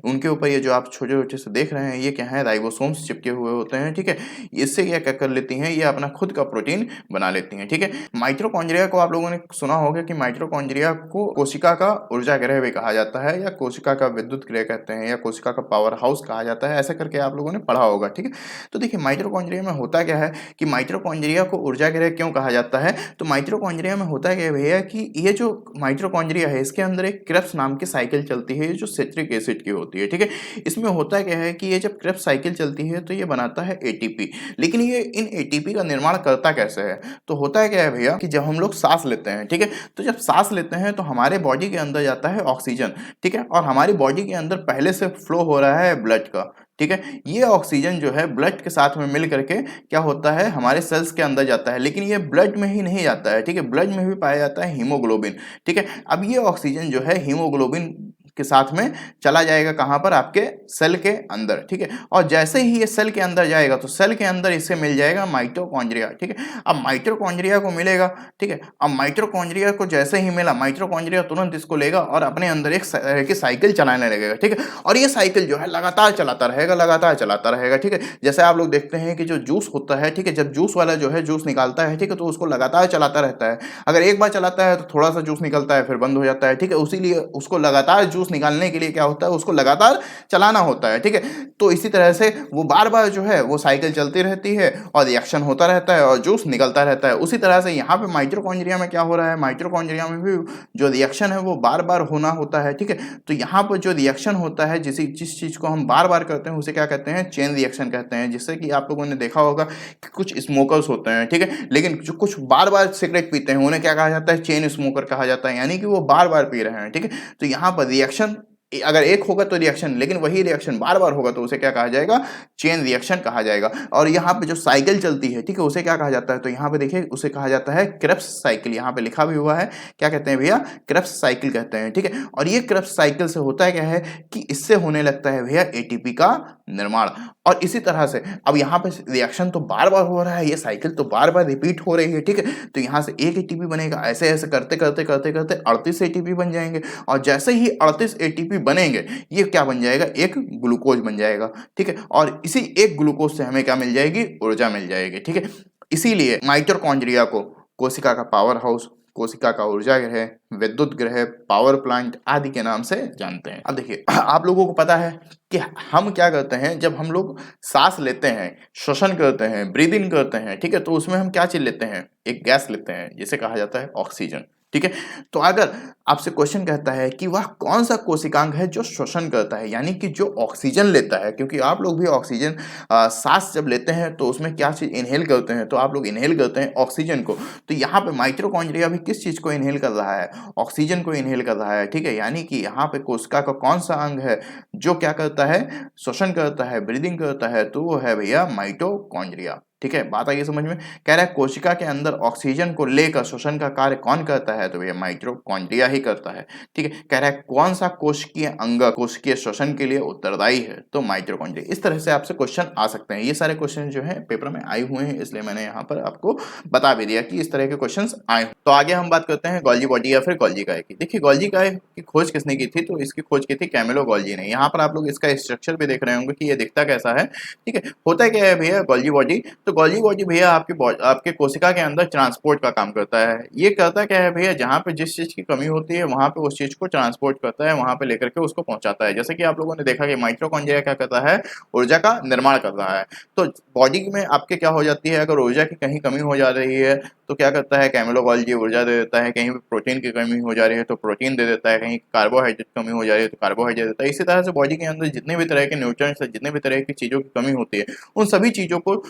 उनके ऊपर ये जो आप छोटे-छोटे से देख रहे हैं, ये क्या है? राइबोसोम्स चिपके हुए होते हैं, ठीक है? इससे ये क्या कर लेती हैं? ये अपना खुद का प्रोटीन बना लेती हैं, ठीक है? माइटोकॉन्ड्रिया को आप लोगों ने सुना होगा कि माइटोकॉन्ड्रिया को कोशिका का ऊर्जा गृह भी कहा जाता है, या कोशिका का विद्युत गृह कहते हैं, या कोशिका का पावर हाउस कहा जाता है, ऐसा करके आप लोगों ने पढ़ा होगा, ठीक है? तो देखिए माइटोकॉन्ड्रिया में होता क्या है कि माइटोकॉन्ड्रिया को ऊर्जा गृह क्यों कहा जाता है? तो माइटोकॉन्ड्रिया में होता क्या है भैया कि ये जो माइटोकॉन्ड्रिया है, इसके अंदर एक क्रेब्स नाम की साइकिल चलती है, जो सिट्रिक एसिड की होती है, ठीक है? इसमें होता क्या है कि ये जब क्रेब्स साइकिल चलती है, तो ये बनाता है एटीपी। लेकिन ये इन एटीपी का निर्माण करता कैसे है? तो होता है क्या है भैया कि जब हम लोग सांस लेते हैं, ठीक है? तो जब सांस लेते हैं, तो हमारे बॉडी के अंदर जाता है ऑक्सीजन, ठीक है? और हमारी बॉडी के अंदर पहले से फ्लो हो रहा है ब्लड का, ठीक है? ये ऑक्सीजन जो है ब्लड के साथ में मिल करके क्या होता है? हमारे सेल्स के अंदर जाता है, लेकिन ये ब्लड में ही नहीं जाता है, ठीक है? ब्लड में भी पाया जाता है हीमोग्लोबिन, ठीक है? अब ये ऑक्सीजन जो है हीमोग्लोबिन के साथ में चला जाएगा कहाँ पर? आपके सेल के अंदर, ठीक है? और जैसे ही ये सेल के अंदर जाएगा, तो सेल के अंदर इसे मिल जाएगा माइटोकॉन्ड्रिया, ठीक है? अब माइटोकॉन्ड्रिया को मिलेगा, ठीक है? अब माइटोकॉन्ड्रिया को जैसे ही मिला, माइटोकॉन्ड्रिया तुरंत इसको लेगा और अपने अंदर एक तरह की साइकिल चलाने लगेगा, ठीक है? और ये साइकिल जो है लगातार चलाता रहेगा, लगातार चलाता रहेगा, ठीक है? जैसे आप लोग देखते हैं कि जो जूस होता है, ठीक है? जब जूस वाला जो है जूस निकालता है, ठीक है? तो उसको लगातार चलाता रहता है। अगर एक बार चलाता है, तो थोड़ा-सा जूस निकलता है, फिर बंद हो जाता है, ठीक है? उसीलिए उसको लगातार जूस निकालने के लिए क्या होता है? उसको लगातार चलाना होता है, ठीक है? तो इसी तरह से वो बार-बार जो है वो साइकिल चलती रहती है, और रिएक्शन होता रहता है, और जूस निकलता रहता है। उसी तरह से यहाँ पे माइटोकॉन्ड्रिया में क्या हो रहा है? माइटोकॉन्ड्रिया में भी जो रिएक्शन है वो बार-बार होना होता है, ठीक है? तो यहाँ पर जो रिएक्शन होता है, जिस चीज़ को हम बार-बार करते हैं, उसे क्या कहते हैं? चेन रिएक्शन कहते हैं। जिससे कि आप लोगों ने देखा होगा कि कुछ स्मोकर्स होते हैं, ठीक है? लेकिन जो कुछ बार-बार सिगरेट पीते हैं, उन्हें क्या कहा जाता है? चेन स्मोकर कहा जाता है, यानी कि वो बार-बार पी रहे हैं, ठीक है? तो यहाँ पर रिएक्शन अगर एक होगा तो रिएक्शन, लेकिन वही रिएक्शन बार बार होगा तो उसे क्या कहा जाएगा, चेन रिएक्शन कहा जाएगा। और यहाँ पे जो साइकिल चलती है, ठीक है, उसे क्या कहा जाता है, तो यहाँ पे देखिए उसे कहा जाता है क्रेब्स साइकिल, यहाँ पे लिखा भी हुआ है, क्या कहते हैं भैया, क्रेब्स साइकिल कहते हैं, ठीक है। और ये क्रेब्स साइकिल से होता है क्या है कि इससे होने लगता है भैया एटीपी का निर्माण। और इसी तरह से अब यहाँ पे रिएक्शन तो बार बार हो रहा है, ये साइकिल तो बार बार रिपीट हो रही है, ठीक है, तो यहाँ से एक एटीपी बनेगा, ऐसे ऐसे करते करते करते करते 38 एटीपी बन जाएंगे। और जैसे ही 38 एटीपी बनेंगे, ये क्या बन जाएगा, एक ग्लूकोज बन जाएगा, ठीक है। और इसी एक ग्लूकोज से हमें क्या मिल जाएगी, ऊर्जा मिल जाएगी, ठीक है। इसीलिए माइटोकॉन्ड्रिया को कोशिका का पावर हाउस, कोशिका का ऊर्जा गृह, विद्युत गृह, पावर प्लांट आदि के नाम से जानते हैं। अब देखिए आप लोगों को पता है कि हम क्या करते हैं, जब हम लोग सांस लेते हैं, श्वसन करते हैं, ब्रीद इन करते हैं, ठीक है, तो उसमें हम क्या चीज लेते हैं, एक गैस लेते हैं जिसे कहा जाता है ऑक्सीजन, ठीक है। तो अगर आपसे क्वेश्चन कहता है कि वह कौन सा कोशिकांग है जो श्वसन करता है, यानी कि जो ऑक्सीजन लेता है, क्योंकि आप लोग भी ऑक्सीजन सांस जब लेते हैं तो उसमें क्या चीज इनहेल करते हैं, तो आप लोग इनहेल करते हैं ऑक्सीजन को। तो यहाँ पे माइटोकॉन्ड्रिया भी किस चीज को इनहेल कर रहा है, ऑक्सीजन को इनहेल कर रहा है, ठीक है। यानी कि यहाँ पे कोशिका का कौन सा अंग है जो क्या करता है, श्वसन करता है, ब्रीदिंग करता है, तो वो है भैया माइटोकॉन्ड्रिया, ठीक है। बात आई समझ में। कह रहा है कोशिका के अंदर ऑक्सीजन को लेकर श्वसन का कार्य कौन करता है, तो भैया माइटोकॉन्ड्रिया ही करता है, ठीक है। कह रहा है कौन सा कोशिकीय अंग कोशिकीय श्वसन के लिए उत्तरदायी है, तो माइटोकॉन्ड्रिया। इस तरह से आपसे क्वेश्चन आ सकते हैं। ये सारे क्वेश्चन जो है पेपर में आए हुए हैं, इसलिए मैंने यहाँ पर आपको बता भी दिया कि इस तरह के क्वेश्चन आए। तो आगे हम बात करते हैं गोल्जी बॉडी या फिर गोल्जी काय की। देखिए गोल्जी काय की खोज किसने की थी, तो इसकी खोज की थी कैमिलो गोल्जी ने। यहाँ पर आप लोग इसका स्ट्रक्चर भी देख रहे होंगे कि ये दिखता कैसा है, ठीक है। होता क्या है भैया गोल्जी बॉडी, तो गोल्जी बॉडी भैया आपके कोशिका के अंदर ट्रांसपोर्ट का काम करता है। ये करता क्या है भैया, जहाँ पे जिस चीज की कमी होती है वहां पे उस चीज को ट्रांसपोर्ट करता है, वहां पे लेकर के उसको पहुंचाता है। जैसे कि आप लोगों ने देखा कि माइटोकॉन्ड्रिया क्या करता है, ऊर्जा का निर्माण कर रहा है। तो बॉडी में आपके क्या हो जाती है, अगर ऊर्जा की कहीं कमी हो जा रही है तो क्या करता है कैमिलो गोल्जी, ऊर्जा दे देता है। कहीं पे प्रोटीन की कमी हो जा रही है तो प्रोटीन दे देता है, कहीं कार्बोहाइड्रेट कमी हो जा रही है तो कार्बोहाइड्रेट देता है। इसी तरह से बॉडी के अंदर जितने भी तरह के न्यूट्रिएंट्स है, जितने भी तरह की चीजों की कमी होती है, उन सभी चीजों को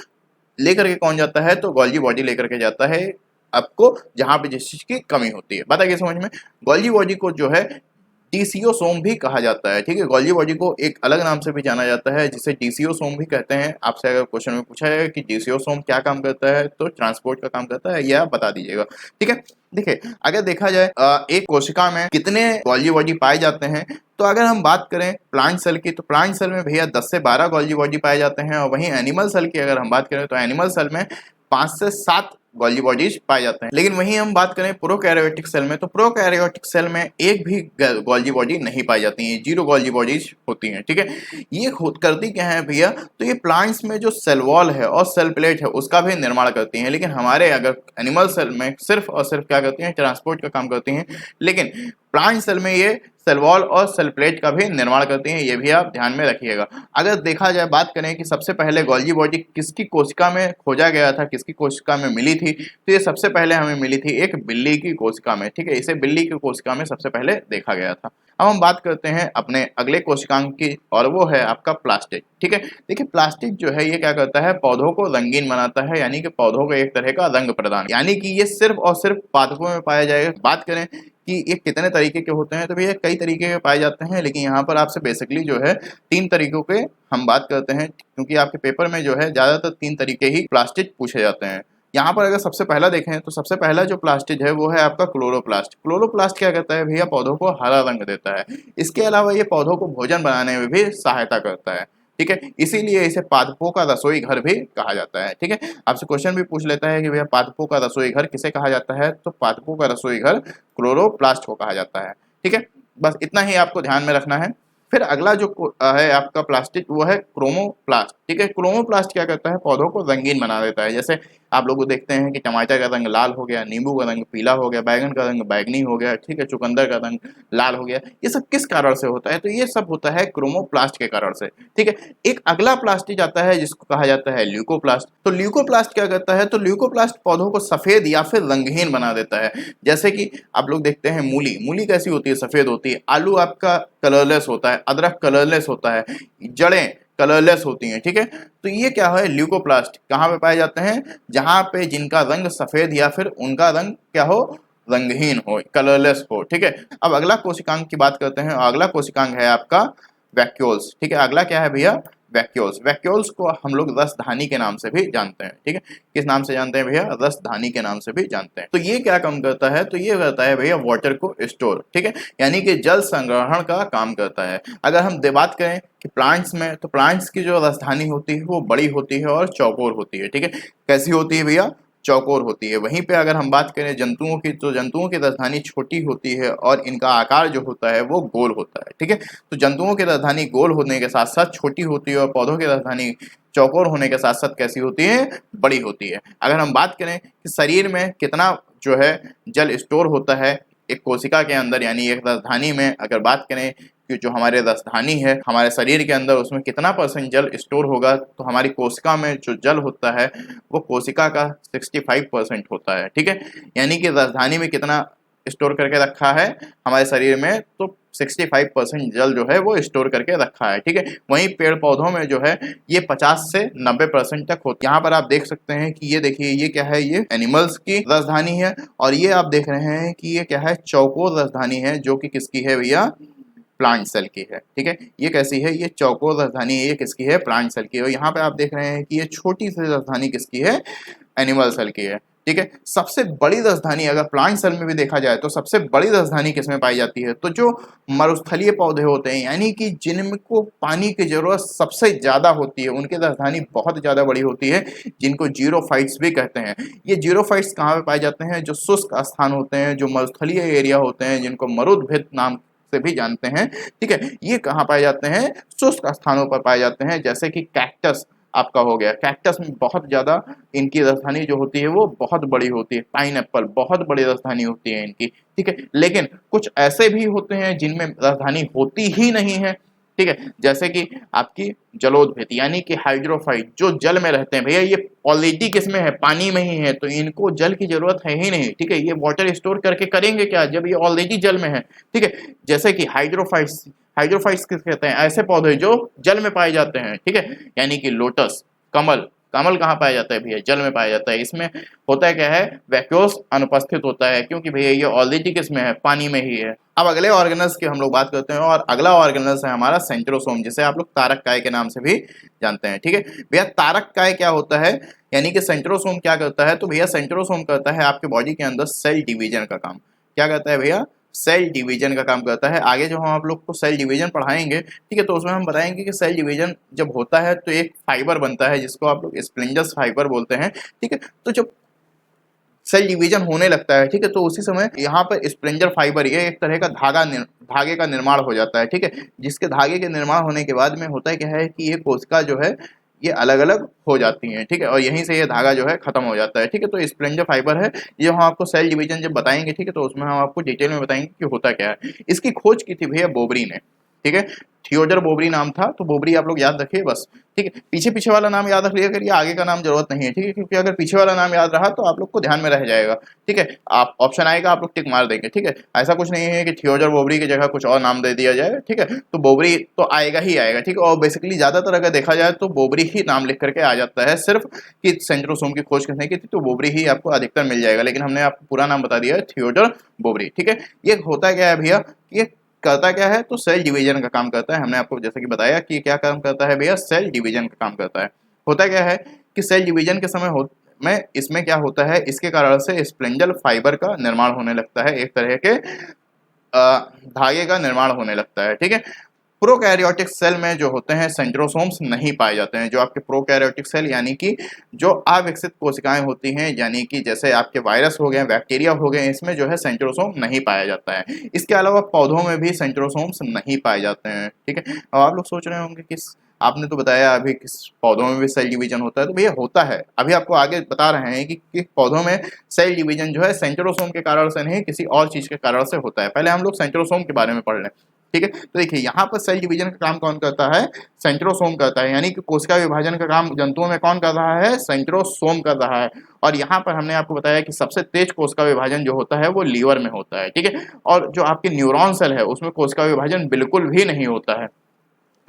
लेकर के कौन जाता है, तो गोल्जी बॉडी लेकर के जाता है आपको जहां पे जिस चीज की कमी होती है। बात आ गई समझ में। गोल्जी बॉडी को जो है डीसीओसोम भी कहा जाता है, ठीक है। गोल्जी बॉडी को एक अलग नाम से भी जाना जाता है जिसे डीसीओसोम भी कहते हैं। आपसे अगर क्वेश्चन में पूछा है कि डीसीओसोम क्या काम करता है, तो ट्रांसपोर्ट का काम करता है, यह आप बता दीजिएगा, ठीक है। देखिए अगर देखा जाए एक कोशिका में कितने गोल्जी बॉडी पाए जाते हैं, तो अगर हम बात करें प्लांट सेल की, तो प्लांट सेल में भैया 10 से 12 गोल्जी बॉडी पाए जाते हैं। और वहीं एनिमल सेल की अगर हम बात करें तो एनिमल सेल में 5 से 7 गोल्जी बॉडीज पाए जाते हैं। लेकिन वहीं हम बात करें प्रोकैरियोटिक सेल में, तो प्रोकैरियोटिक सेल में एक भी गोल्जी बॉडी नहीं पाई जाती है, 0 गोल्जी बॉडीज होती हैं, ठीक है। ये खुद करती क्या है भैया, तो ये प्लांट्स में जो सेल वॉल है और सेल प्लेट है उसका भी निर्माण करती हैं। लेकिन हमारे अगर एनिमल सेल में सिर्फ और सिर्फ क्या करती हैं, ट्रांसपोर्ट का काम करती हैं। लेकिन प्लांट सेल में ये सेल वॉल और सेल प्लेट का भी निर्माण करती हैं, ये भी आप ध्यान में रखिएगा। अगर देखा जाए, बात करें कि सबसे पहले गोल्जी बॉडी किसकी कोशिका में खोजा गया था, किसकी कोशिका में मिली थी, तो ये सबसे पहले हमें मिली थी एक बिल्ली की कोशिका में, ठीक है। इसे बिल्ली की कोशिका में सबसे पहले देखा गया था। अब हम बात करते हैं अपने अगले कोशिकांग की, और वो है आपका प्लास्टिड, ठीक है। देखिए प्लास्टिड जो है ये क्या करता है, पौधों को रंगीन बनाता है, यानी कि पौधों को एक तरह का रंग प्रदान, यानी कि ये सिर्फ और सिर्फ पादपों में पाया जाएगा। बात करें कि ये कितने तरीके के होते हैं, तो भैया कई तरीके के पाए जाते हैं, लेकिन यहाँ पर आपसे बेसिकली जो है 3 तरीकों के हम बात करते हैं, क्योंकि आपके पेपर में जो है ज्यादातर 3 तरीके ही प्लास्टिड पूछे जाते हैं। यहाँ पर अगर सबसे पहला देखें तो सबसे पहला जो प्लास्टिड है वो है आपका क्लोरोप्लास्ट। क्लोरोप्लास्ट क्या करता है भैया, पौधों को हरा रंग देता है। इसके अलावा ये पौधों को भोजन बनाने में भी सहायता करता है, ठीक है। इसीलिए इसे पादपों का रसोई घर भी कहा जाता है, ठीक है। आपसे क्वेश्चन भी पूछ लेता है कि भैया पादपों का रसोई घर किसे कहा जाता है, तो पादपों का रसोई घर क्लोरोप्लास्ट को कहा जाता है, ठीक है। बस इतना ही आपको ध्यान में रखना है। फिर अगला जो है आपका प्लास्टिक, वो है क्रोमोप्लास्ट, ठीक है। क्रोमोप्लास्ट क्या करता है, पौधों को रंगीन बना देता है। जैसे आप लोग देखते हैं कि टमाटर का रंग लाल हो गया, नींबू का रंग पीला हो गया, बैगन का रंग बैगनी हो गया, ठीक है, चुकंदर का रंग लाल हो गया। ये सब किस कारण से होता है, तो ये सब होता है क्रोमोप्लास्ट के कारण से, ठीक है। एक अगला प्लास्टिक आता है जिसको कहा जाता है ल्यूकोप्लास्ट। तो ल्यूकोप्लास्ट क्या करता है, तो ल्यूकोप्लास्ट पौधों को सफेद या फिर रंगहीन बना देता है। जैसे कि आप लोग देखते हैं मूली कैसी होती है, सफेद होती है। आलू आपका कलरलेस होता है, अदरक कलरलेस होता है, जड़ें कलरलेस होती हैं, ठीक है। तो ये क्या है, ल्यूकोप्लास्ट कहाँ पे पाए जाते हैं, जहां पे जिनका रंग सफेद या फिर उनका रंग क्या हो, रंगहीन हो, कलरलेस हो, ठीक है। अब अगला कोशिकांग की बात करते हैं, अगला कोशिकांग है आपका वैक्यूल्स, ठीक है। अगला क्या है भैया, वैक्यूल्स। वैक्यूल्स को हम लोग रसधानी के नाम से भी जानते हैं, ठीक है। किस नाम से जानते हैं भैया, रसधानी के नाम से भी जानते हैं। तो ये क्या काम करता है, तो ये करता है भैया वाटर को स्टोर, ठीक है, यानी कि जल संग्रहण का काम करता है। अगर हम बात करें कि प्लांट्स में, तो प्लांट्स की जो रसधानी होती है वो बड़ी होती है और चौकोर होती है, ठीक है। कैसी होती है भैया, चौकोर होती है। वहीं पे अगर हम बात करें जंतुओं की, तो जंतुओं की राजधानी छोटी होती है और इनका आकार जो होता है वो गोल होता है, ठीक है। तो जंतुओं की राजधानी गोल होने के साथ साथ छोटी होती है और पौधों की राजधानी चौकोर होने के साथ साथ कैसी होती है, बड़ी होती है। अगर हम बात करें कि शरीर में कितना जो है जल स्टोर होता है एक कोशिका के अंदर, यानी एक राजधानी में अगर बात करें कि जो हमारे राजधानी है हमारे शरीर के अंदर, उसमें कितना % जल स्टोर होगा, तो हमारी कोशिका में जो जल होता है वो कोशिका का 65% होता है, ठीक है। यानी कि राजधानी में कितना स्टोर करके रखा है हमारे शरीर में, तो 65% जल जो है वो स्टोर करके रखा है, ठीक है। वहीं पेड़ पौधों में जो है ये 50 से 90% तक होता है। यहाँ पर आप देख सकते हैं कि ये देखिए, ये क्या है, ये एनिमल्स की राजधानी है, और ये आप देख रहे हैं कि ये क्या है, चौकोर राजधानी है, जो कि किसकी है भैया, प्लांट सेल की है, ठीक है। ये कैसी है, ये चौकोर राजधानी है, ये किसकी है, प्लांट सेल की है। और यहाँ पे आप देख रहे हैं कि ये छोटी सी राजधानी किसकी है, एनिमल सेल की है, ठीक है। सबसे बड़ी राजधानी अगर प्लांट सेल में भी देखा जाए तो सबसे बड़ी राजधानी किसमें पाई जाती है, तो जो मरुस्थलीय पौधे होते हैं, यानी कि जिनको पानी की जरूरत सबसे ज्यादा होती है, उनकी राजधानी बहुत ज्यादा बड़ी होती है, जिनको जीरोफाइट्स भी कहते हैं। ये जीरोफाइट्स कहाँ पे पाए जाते हैं, जो शुष्क स्थान होते हैं, जो मरुस्थलीय एरिया होते हैं, जिनको मरुद्भिद नाम से भी जानते हैं, ठीक है। ये कहाँ पाए जाते हैं, शुष्क स्थानों पर पाए जाते हैं, जैसे कि कैक्टस आपका हो गया। कैक्टस में बहुत ज्यादा इनकी राजधानी जो होती है वो बहुत बड़ी होती है। पाइनएप्पल बहुत बड़ी राजधानी होती है इनकी, ठीक है। लेकिन कुछ ऐसे भी होते हैं जिनमें राजधानी होती ही नहीं है, ठीक है। जैसे कि आपकी जलोदभित यानी कि हाइड्रोफाइट, जो जल में रहते हैं भैया, ये ऑलरेडी किसमें है, पानी में ही है, तो इनको जल की जरूरत है ही नहीं, ठीक है। ये वाटर स्टोर करके करेंगे क्या, जब ये ऑलरेडी जल में है, ठीक है। जैसे कि हाइड्रोफाइट्स, हाइड्रोफाइट्स किस कहते हैं, ऐसे पौधे जो जल में पाए जाते हैं, ठीक है। यानी कि लोटस, कमल, कमल कहाँ पाया जाता है भैया, जल में पाया जाता है। इसमें होता क्या है, वैक्यूल्स अनुपस्थित होता है, क्योंकि भैया ये ऑलरेडी किसमें है, पानी में ही है। अब अगले ऑर्गेनल्स की हम लोग बात करते हैं, और अगला ऑर्गेनल्स है हमारा सेंट्रोसोम, जिसे आप लोग तारक काय के नाम से भी जानते हैं, ठीक है। भैया तारक काय क्या होता है, यानी कि सेंट्रोसोम क्या करता है, तो भैया सेंट्रोसोम करता है आपके बॉडी के अंदर सेल डिवीजन का काम। क्या करता है भैया, सेल डिवीजन का काम करता है। आगे जो हम आप लोग को सेल डिवीजन पढ़ाएंगे, ठीक है, तो उसमें हम बताएंगे कि सेल डिवीजन जब होता है तो एक फाइबर बनता है जिसको आप लोग स्प्लिंजस फाइबर बोलते हैं, ठीक है। तो जब सेल डिवीजन होने लगता है, ठीक है, तो उसी समय यहाँ पर स्प्लिंजर फाइबर, ये एक तरह का धागे का निर्माण हो जाता है, ठीक है। जिसके धागे के निर्माण होने के बाद में होता है क्या है कि ये कोशिका जो है ये अलग अलग हो जाती हैं, ठीक है, और यहीं से ये धागा जो है खत्म हो जाता है, ठीक है। तो स्प्लिंजर फाइबर है ये, हम आपको सेल डिवीजन जब बताएंगे, ठीक है, तो उसमें हम आपको डिटेल में बताएंगे कि होता क्या है। इसकी खोज की थी भैया बोबरी ने, ठीक है। थियोडर बोबरी नाम था, तो बोबरी आप लोग याद रखिए बस, ठीक है। पीछे पीछे वाला नाम याद रख लिया करिए, आगे का नाम जरूरत नहीं है, ठीक है, क्योंकि अगर पीछे वाला नाम याद रहा तो आप लोग को ध्यान में रह जाएगा, ठीक है। आप ऑप्शन आएगा, आप लोग टिक मार देंगे, ठीक है। ऐसा कुछ नहीं है कि थियोडर बोबरी की जगह कुछ और नाम दे दिया जाए, ठीक है। तो बोबरी तो आएगा ही आएगा, ठीक है। और बेसिकली ज्यादातर अगर देखा जाए तो बोबरी ही नाम लिख करके आ जाता है, सिर्फ कि सेंट्रोसोम की खोज करने की थी तो बोबरी ही आपको अधिकतर मिल जाएगा, लेकिन हमने आपको पूरा नाम बता दिया है, थियोडर बोबरी, ठीक है। ये होता क्या है भैया, ये करता क्या है, तो सेल डिवीजन का काम करता है। हमने आपको जैसे कि बताया कि क्या काम करता है भैया, सेल डिवीजन का काम करता है। होता क्या है कि सेल डिवीजन के समय में इसमें क्या होता है, इसके कारण से स्प्लिंजल फाइबर का निर्माण होने लगता है, एक तरह के धागे का निर्माण होने लगता है, ठीक है। प्रोकैरियोटिक सेल में जो होते हैं सेंट्रोसोम्स नहीं पाए जाते हैं। जो आपके प्रोकैरियोटिक सेल यानी कि जो अविकसित कोशिकाएं होती हैं, यानी कि जैसे आपके वायरस हो गए, बैक्टीरिया हो गए, इसमें जो है सेंट्रोसोम नहीं पाया जाता है। इसके अलावा पौधों में भी सेंट्रोसोम्स नहीं पाए जाते हैं, ठीक है। अब आप लोग सोच रहे होंगे कि आपने तो बताया अभी किस पौधों में भी सेल डिवीजन होता है, तो भैया होता है। अभी आपको आगे बता रहे हैं कि पौधों में सेल डिवीजन जो है सेंट्रोसोम के कारण से नहीं, किसी और चीज के कारण से होता है। पहले हम लोग सेंट्रोसोम के बारे में पढ़ लें, ठीक है। तो देखिए यहाँ पर सेल डिवीजन का काम कौन करता है, सेंट्रोसोम करता है, यानी कि कोशिका विभाजन का काम जंतुओं में कौन कर रहा है, सेंट्रोसोम कर रहा है। और यहाँ पर हमने आपको बताया कि सबसे तेज कोशिका विभाजन जो होता है वो लीवर में होता है, ठीक है। और जो आपके न्यूरॉन सेल है उसमें कोशिका विभाजन बिल्कुल भी नहीं होता है।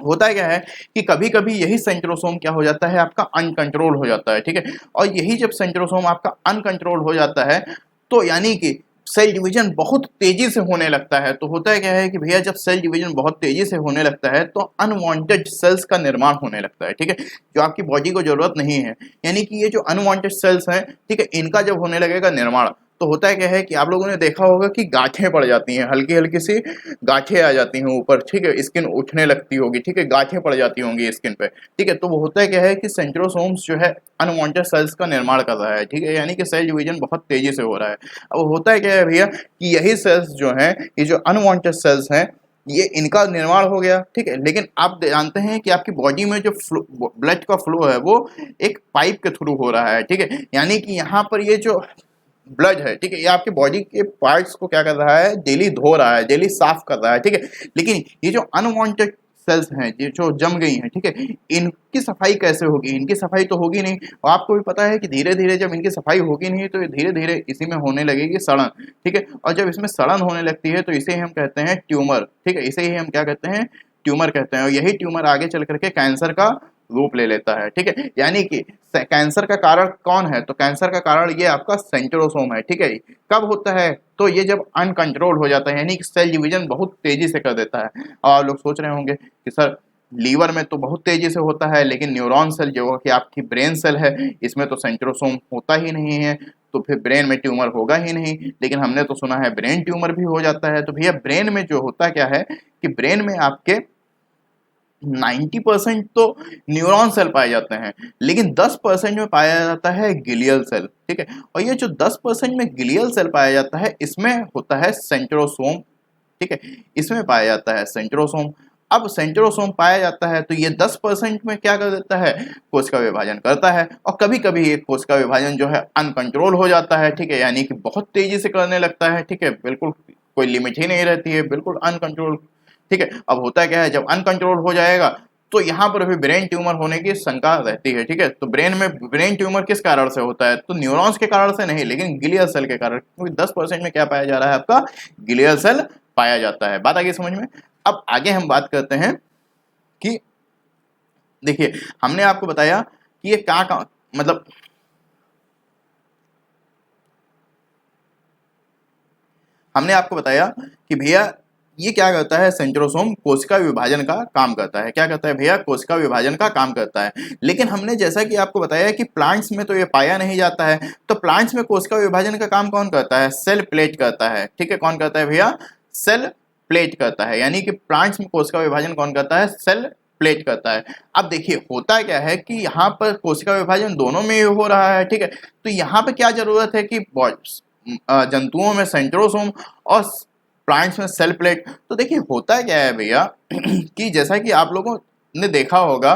होता क्या है कि कभी कभी यही सेंट्रोसोम क्या हो जाता है, आपका अनकंट्रोल हो जाता है, ठीक है। और यही जब सेंट्रोसोम आपका अनकंट्रोल हो जाता है, तो यानी कि सेल डिवीजन बहुत तेजी से होने लगता है। तो होता है क्या है कि भैया जब सेल डिवीजन बहुत तेजी से होने लगता है तो अनवांटेड सेल्स का निर्माण होने लगता है, ठीक है, जो आपकी बॉडी को जरूरत नहीं है। यानी कि ये जो अनवांटेड सेल्स हैं, ठीक है, इनका जब होने लगेगा निर्माण, तो होता है क्या है कि आप लोगों ने देखा होगा कि गांठें पड़ जाती हैं, हल्की हल्की सी गांठें आ जाती हैं ऊपर, ठीक है, स्किन उठने लगती होगी, ठीक है, गांठें पड़ जाती होंगी स्किन पे, ठीक है। तो वो होता है क्या है कि सेंट्रोसोम्स जो है अनवांटेड सेल्स का निर्माण कर रहा है, ठीक है, यानी कि सेल डिवीजन बहुत तेजी से हो रहा है। अब होता है क्या है भैया कि यही सेल्स जो हैं, ये जो अनवांटेड सेल्स हैं, ये इनका निर्माण हो गया, ठीक है। लेकिन आप जानते हैं कि आपकी बॉडी में जो ब्लड का फ्लो है वो एक पाइप के थ्रू हो रहा है, ठीक है, यानी कि यहाँ पर ये जो ब्लड है, ठीक है, ये आपके बॉडी के पार्ट्स को क्या कर रहा है, डेली धो रहा है, डेली साफ कर रहा है, ठीक है। लेकिन ये जो अनवांटेड सेल्स हैं, ये जो जम गई हैं, ठीक है, इनकी सफाई कैसे होगी? इनकी सफाई तो होगी नहीं, और आपको भी पता है कि धीरे धीरे जब इनकी सफाई होगी नहीं तो धीरे धीरे इसी में होने लगेगी सड़न, ठीक है, और जब इसमें सड़न होने लगती है तो इसे हम कहते हैं ट्यूमर, ठीक है, इसे ही हम क्या कहते हैं, ट्यूमर कहते हैं। और यही ट्यूमर आगे चल करके कैंसर का रूप ले लेता है, ठीक है। यानी कि कैंसर का कारण कौन है? तो कैंसर का कारण ये आपका सेंट्रोसोम है, ठीक है। कब होता है? तो ये जब अनकंट्रोल हो जाता है, यानी कि सेल डिवीजन बहुत तेजी से कर देता है। और लोग सोच रहे होंगे कि सर लीवर में तो बहुत तेजी से होता है, लेकिन न्यूरॉन सेल जो कि आपकी ब्रेन सेल है, इसमें तो सेंट्रोसोम होता ही नहीं है, तो फिर ब्रेन में ट्यूमर होगा ही नहीं। लेकिन हमने तो सुना है ब्रेन ट्यूमर भी हो जाता है। तो भैया ब्रेन में जो होता क्या है कि ब्रेन में आपके 90% तो न्यूरॉन सेल पाए जाते हैं, लेकिन 10% में पाया जाता है ग्लियल सेल, ठीक है। और ये जो 10% में ग्लियल सेल पाया जाता है, इसमें होता है सेंट्रोसोम, ठीक है, इसमें पाया जाता है सेंट्रोसोम। अब सेंट्रोसोम पाया जाता है तो ये 10% में क्या कर देता है, कोशिका विभाजन करता है। और कभी कभी ये कोशिका विभाजन जो है अनकंट्रोल हो जाता है, ठीक है, यानी कि बहुत तेजी से करने लगता है, ठीक है, बिल्कुल कोई लिमिट ही नहीं रहती है, बिल्कुल अनकंट्रोल, ठीक है। अब होता क्या है, जब अनकंट्रोल हो जाएगा तो यहाँ पर भी ब्रेन ट्यूमर होने की शंका रहती है, ठीक है। तो ब्रेन ट्यूमर किस कारण से होता है? तो न्यूरॉन्स के कारण से नहीं, लेकिन ग्लियल सेल के कारण, क्योंकि 10% में क्या पाया जा रहा है, आपका ग्लियल सेल पाया जाता है। बात आ गई समझ में? अब आगे हम बात करते हैं कि देखिए हमने आपको बताया कि ये क्या मतलब हमने आपको बताया कि भैया ये क्या करता है, सेंट्रोसोम कोशिका विभाजन का काम करता है। क्या करता है भैया? कोशिका विभाजन का काम करता है। लेकिन हमने जैसा कि आपको बताया कि प्लांट्स में तो ये पाया नहीं जाता है, तो प्लांट्स में कोशिका विभाजन का काम कौन करता है? सेल प्लेट करता है, ठीक है। कौन करता है भैया? सेल प्लेट करता है। यानी कि प्लांट्स में कोशिका विभाजन कौन करता है? सेल प्लेट करता है। अब देखिए होता क्या है कि यहाँ पर कोशिका विभाजन दोनों में हो रहा है, ठीक है। तो यहाँ पे क्या जरूरत है कि जंतुओं में सेंट्रोसोम और प्लांट्स में सेल प्लेट। तो देखिए होता क्या है भैया कि जैसा कि आप लोगों ने देखा होगा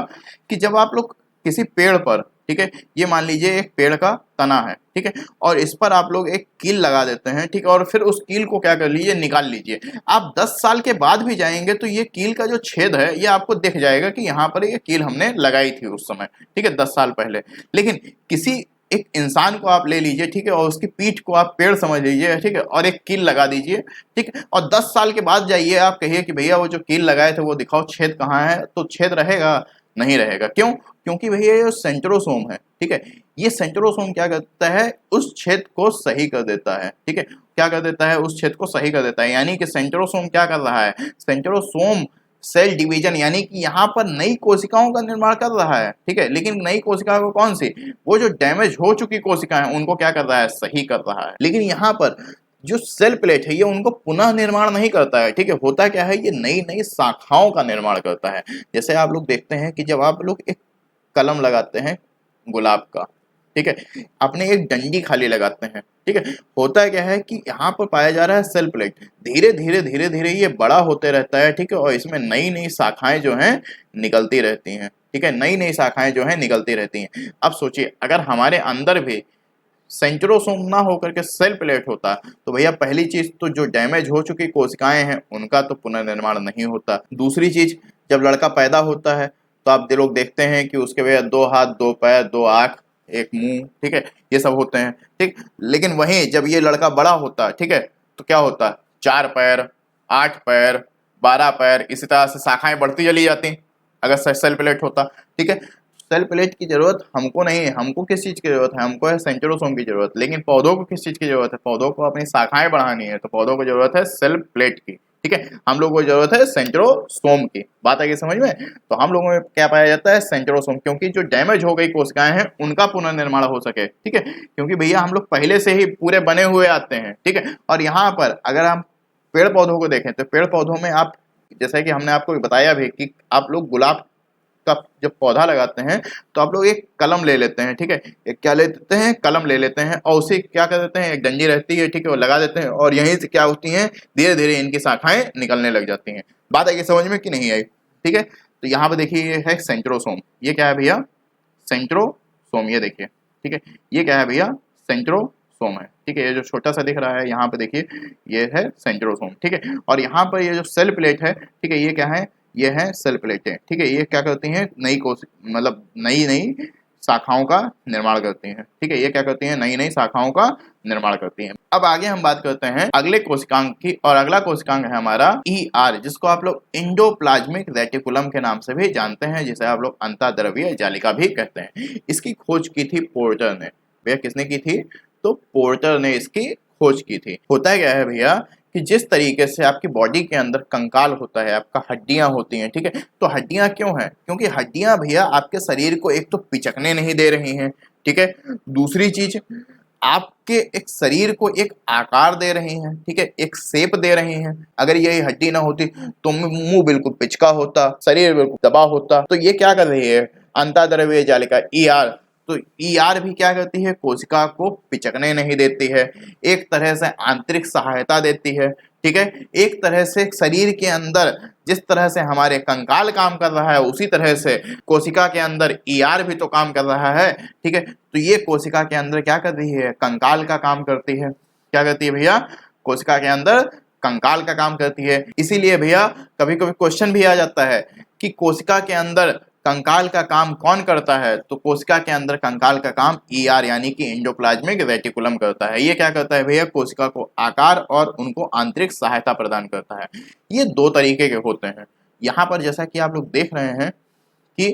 कि जब आप लोग किसी पेड़ पर, ठीक है, ये मान लीजिए एक पेड़ का तना है, ठीक है, और इस पर आप लोग एक कील लगा देते हैं, ठीक है, और फिर उस कील को क्या कर लीजिए, निकाल लीजिए। आप 10 साल के बाद भी जाएंगे तो ये कील का जो छेद है ये आपको दिख जाएगा कि यहाँ पर ये कील हमने लगाई थी उस समय, ठीक है, 10 साल पहले। लेकिन किसी एक इंसान को आप ले लीजिए, ठीक है, और उसकी पीठ को आप पेड़ समझ लीजिए, ठीक है, और एक कील लगा दीजिए, ठीक है, और 10 साल के बाद जाइए आप कहिए कि भैया वो जो कील लगाए थे वो दिखाओ छेद कहाँ है, तो छेद रहेगा? नहीं रहेगा। क्यों? क्योंकि भैया ये सेंट्रोसोम है, ठीक है, ये सेंट्रोसोम क्या करता है, उस छेद को सही कर देता है, ठीक है, क्या कर देता है, उस छेद को सही कर देता है। यानी कि सेंट्रोसोम क्या कर रहा है, सेंट्रोसोम सेल डिवीजन, यानी कि यहाँ पर नई कोशिकाओं का निर्माण कर रहा है, ठीक है। लेकिन नई कोशिका को कौन सी? वो जो डैमेज हो चुकी कोशिकाएं उनको क्या कर रहा है, सही कर रहा है। लेकिन यहाँ पर जो सेल प्लेट है ये उनको पुनः निर्माण नहीं करता है, ठीक है। होता क्या है, ये नई नई शाखाओं का निर्माण करता है। जैसे आप लोग देखते हैं कि जब आप लोग एक कलम लगाते हैं गुलाब का, ठीक है, अपने एक डंडी खाली लगाते हैं, ठीक है, होता क्या है कि यहाँ पर पाया जा रहा है सेल प्लेट, धीरे धीरे धीरे ये बड़ा होते रहता है, ठीक है, और इसमें नई नई शाखाएं जो हैं निकलती रहती हैं, ठीक है, नई नई शाखाएं जो हैं निकलती रहती हैं। अब सोचिए अगर हमारे अंदर भी सेंट्रोसोम ना होकर के सेल प्लेट होता तो भैया पहली चीज तो जो डैमेज हो चुकी कोशिकाएं हैं उनका तो पुनर्निर्माण नहीं होता। दूसरी चीज, जब लड़का पैदा होता है तो आप लोग देखते हैं कि उसके भैया 2 हाथ, 2 पैर, 2 आंख, एक मुंह, ठीक है, ये सब होते हैं, ठीक। लेकिन वहीं जब ये लड़का बड़ा होता है, ठीक है, तो क्या होता है, 4 पैर, 8 पैर, 12 पैर, इसी तरह से शाखाएं बढ़ती चली जाती अगर सेल प्लेट होता, ठीक है। सेल प्लेट की जरूरत हमको नहीं है। हमको किस चीज की जरूरत है? हमको है सेंट्रोसोम की जरूरत। लेकिन पौधों को किस चीज की जरूरत है? पौधों को अपनी शाखाएं बढ़ानी है, तो पौधों को जरूरत है सेल प्लेट की। ठीक है, हम लोगों को जरूरत है सेंट्रोसोम की। बात आ गई समझ में? तो हम लोगों में क्या पाया जाता है? सेंट्रोसोम, क्योंकि जो डैमेज हो गई कोशिकाएं हैं उनका पुनर्निर्माण हो सके। ठीक है, क्योंकि भैया हम लोग पहले से ही पूरे बने हुए आते हैं। ठीक है, और यहाँ पर अगर हम पेड़ पौधों को देखें तो पेड़ पौधों में आप, जैसा कि हमने आपको बताया भी कि आप लोग गुलाब का जब पौधा लगाते हैं तो आप लोग एक कलम ले लेते हैं। ठीक है, एक क्या ले लेते हैं? कलम ले लेते हैं, और उसे क्या कर देते हैं? एक डंडी रहती है, ठीक है, वो लगा देते हैं, और यहीं से क्या होती हैं? धीरे धीरे इनकी शाखाएं निकलने लग जाती हैं। बात आई समझ में कि नहीं आई? ठीक है, तो यहाँ पे देखिए ये है सेंट्रोसोम। ये क्या है भैया? सेंट्रोसोम। ये देखिए, ठीक है, ये क्या है भैया? सेंट्रोसोम है। ठीक है, ये जो छोटा सा दिख रहा है यहाँ पे देखिए, ये है सेंट्रोसोम। ठीक है, और यहाँ पर ये जो सेल प्लेट है, ठीक है, ये क्या है? ये है सेल प्लेटें। ठीक है, ये क्या करती हैं? नई मतलब नई नई शाखाओं का निर्माण करती हैं। ठीक है, ये क्या करती हैं? नई नई शाखाओं का निर्माण करती हैं। अब आगे हम बात करते हैं अगले कोशिकांग की, और अगला कोशिकांग है हमारा ER, जिसको आप लोग इंडोप्लाज्मिक रेटिकुलम के नाम से भी जानते हैं, जिसे आप लोग अंतःद्रव्यीय जालिका भी कहते हैं। इसकी खोज की थी पोर्टर ने। भैया किसने की थी? तो पोर्टर ने इसकी खोज की थी। होता क्या है भैया कि जिस तरीके से आपकी बॉडी के अंदर कंकाल होता है, आपका हड्डियां होती हैं, ठीक है, तो हड्डियां क्यों हैं? क्योंकि हड्डियां भैया आपके शरीर को एक तो पिचकने नहीं दे रही हैं, ठीक है, दूसरी चीज आपके एक शरीर को एक आकार दे रही हैं, ठीक है, एक शेप दे रही हैं। अगर ये हड्डी ना होती तो मुंह बिल्कुल पिचका होता, शरीर बिल्कुल दबा होता। तो ये क्या कर रही है? अंतःद्रव्यीय जालिका ER। तो ER भी क्या करती है? कोशिका को पिचकने नहीं देती है, एक तरह से आंतरिक सहायता देती है। ठीक है, एक तरह से शरीर के अंदर जिस तरह से हमारे कंकाल काम कर रहा है, उसी तरह से कोशिका के अंदर ER भी तो काम कर रहा है। ठीक है, तो ये कोशिका के अंदर क्या कर रही है? कंकाल का काम करती है। क्या करती है भैया? कोशिका के अंदर कंकाल का काम करती है। इसीलिए भैया कभी कभी क्वेश्चन भी आ जाता है कि कोशिका के अंदर कंकाल का काम कौन करता है? तो कोशिका के अंदर कंकाल का काम ER यानी कि एंडोप्लाज्मिक रेटिकुलम करता है। ये क्या करता है भैया? कोशिका को आकार और उनको आंतरिक सहायता प्रदान करता है। ये दो तरीके के होते हैं। यहाँ पर जैसा कि आप लोग देख रहे हैं कि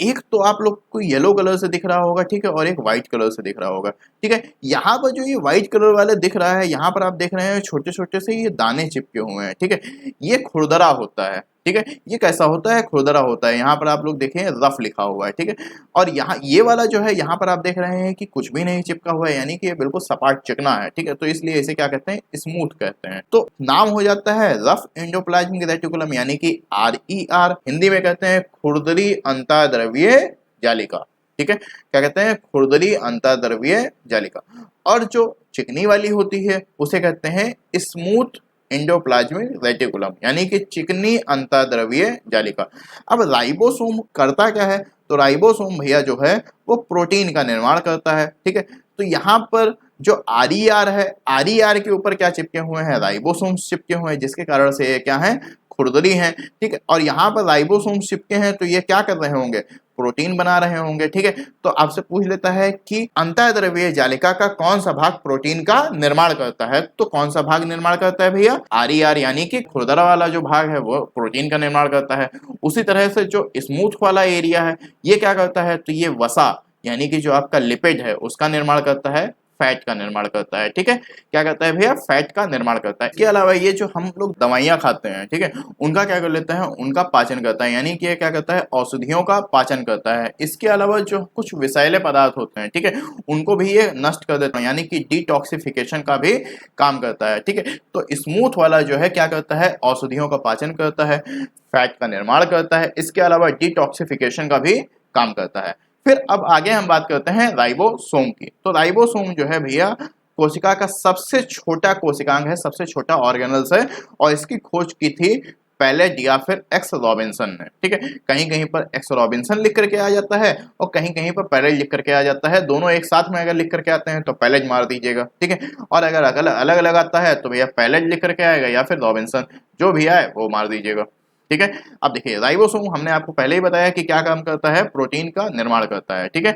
एक तो आप लोग को येलो कलर से दिख रहा होगा, ठीक है, और एक व्हाइट कलर से दिख रहा होगा। ठीक है, यहाँ पर जो ये व्हाइट कलर वाले दिख रहा है, यहाँ पर आप देख रहे हैं छोटे छोटे से ये दाने चिपके हुए हैं। ठीक है, ये खुरदरा होता है। ठीक है, ये कैसा होता है? खुरदरा होता है। यहाँ पर आप लोग देखें रफ लिखा हुआ है। ठीक है, और यहाँ ये वाला जो है, यहाँ पर आप देख रहे हैं कि कुछ भी नहीं चिपका हुआ है, यानी कि ये बिल्कुल सपाट चिकना है। ठीक है, तो इसलिए इसे क्या कहते हैं? स्मूथ कहते हैं। तो नाम हो जाता है रफ एंडोप्लाज्मिक रेटिकुलम यानी कि RER। हिंदी में कहते हैं खुरदरी अंतःद्रव्यीय जालिका। ठीक है, क्या कहते हैं? खुरदरी अंतःद्रव्यीय जालिका। और जो चिकनी वाली होती है उसे कहते हैं स्मूथ एंडोप्लाज्मिक रेटिकुलम यानी कि चिकनी अंतःद्रव्यीय जालिका। अब राइबोसोम करता क्या है? तो राइबोसोम भैया जो है वो प्रोटीन का निर्माण करता है। ठीक है, तो यहाँ पर जो RER है, RER के ऊपर क्या चिपके हुए हैं? राइबोसोम्स चिपके हुए हैं, जिसके कारण से ये क्या है? खुरदरी हैं। ठीक है, और यहाँ पर राइबोसोम्स चिपके हैं तो ये क्या कर रहे होंगे? प्रोटीन बना रहे होंगे। ठीक है, तो आपसे पूछ लेता है कि अंतःद्रव्यीय जालिका का कौन सा भाग प्रोटीन का निर्माण करता है? तो कौन सा भाग निर्माण करता है भैया? RER यानी कि खुरदरा वाला जो भाग है वो प्रोटीन का निर्माण करता है। उसी तरह से जो स्मूथ वाला एरिया है ये क्या करता है? तो ये वसा यानी कि जो आपका लिपिड है उसका निर्माण करता है, फैट का निर्माण करता है। ठीक है, क्या करता है भैया? फैट का निर्माण करता है। इसके अलावा ये जो हम लोग दवाइयां खाते हैं, ठीक है, उनका क्या कर लेता है? उनका पाचन करता है, यानी कि ये क्या करता है? औषधियों का पाचन करता है। इसके अलावा जो कुछ विषैले पदार्थ होते हैं, ठीक है, उनको भी ये नष्ट कर देता है, यानी कि डिटॉक्सिफिकेशन का भी काम करता है। ठीक है, तो स्मूथ वाला जो है क्या करता है? औषधियों का पाचन करता है, फैट का निर्माण करता है, इसके अलावा डिटॉक्सिफिकेशन का भी काम करता है। फिर अब आगे हम बात करते हैं राइबोसोम की। तो राइबोसोम जो है भैया कोशिका का सबसे छोटा कोशिकांग है, सबसे छोटा ऑर्गेनल्स है, और इसकी खोज की थी पैलेट या फिर एक्स रॉबिन्सन ने। ठीक है, कहीं कहीं पर एक्स रॉबिन्सन लिख करके आ जाता है और कहीं कहीं पर पैलेट लिख करके आ जाता है। दोनों एक साथ में अगर लिख करके आते हैं तो पैलेट मार दीजिएगा। ठीक है, और अगर अलग अलग आता है तो भैया पैलेट लिख करके आएगा या फिर रॉबिन्सन, जो भी आए वो मार दीजिएगा। ठीक है, अब देखिए राइबोसोम हमने आपको पहले ही बताया कि क्या काम करता है? प्रोटीन का निर्माण करता है। ठीक है,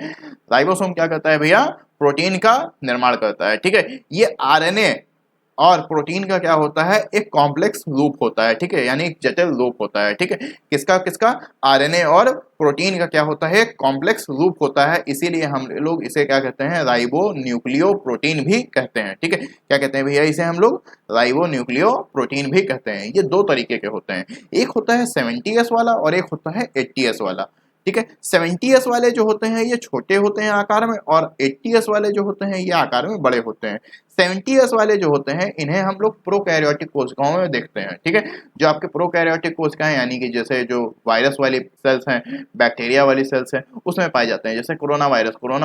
राइबोसोम क्या करता है भैया? प्रोटीन का निर्माण करता है। ठीक है, ये RNA और प्रोटीन का क्या होता है, एक कॉम्प्लेक्स लूप होता है, ठीक है, यानी एक जटिल लूप होता है, ठीक है। किसका किसका, आरएनए और प्रोटीन का क्या होता है, कॉम्प्लेक्स लूप होता है, इसीलिए हम लोग इसे क्या कहते हैं, राइबो न्यूक्लियो प्रोटीन भी कहते हैं, ठीक है। क्या कहते हैं भैया इसे हम लोग, राइबो न्यूक्लियो प्रोटीन भी कहते हैं। ये दो तरीके के होते हैं, एक होता है 70S वाला और एक होता है 80S वाला, ठीक है। 70S वाले जो होते हैं ये छोटे होते हैं आकार में, और 80S वाले जो होते हैं ये आकार में बड़े होते हैं। 70S वाले जो होते हैं इन्हें हम लोग प्रोकैरियोटिक कोशिकाओं में देखते हैं, ठीक है। जो आपके प्रोकैरियोटिक कोशिकाएं यानी कि जैसे जो वायरस वाली सेल्स हैं, बैक्टीरिया वाली सेल्स हैं, उसमें पाए जाते हैं। जैसे कोरोना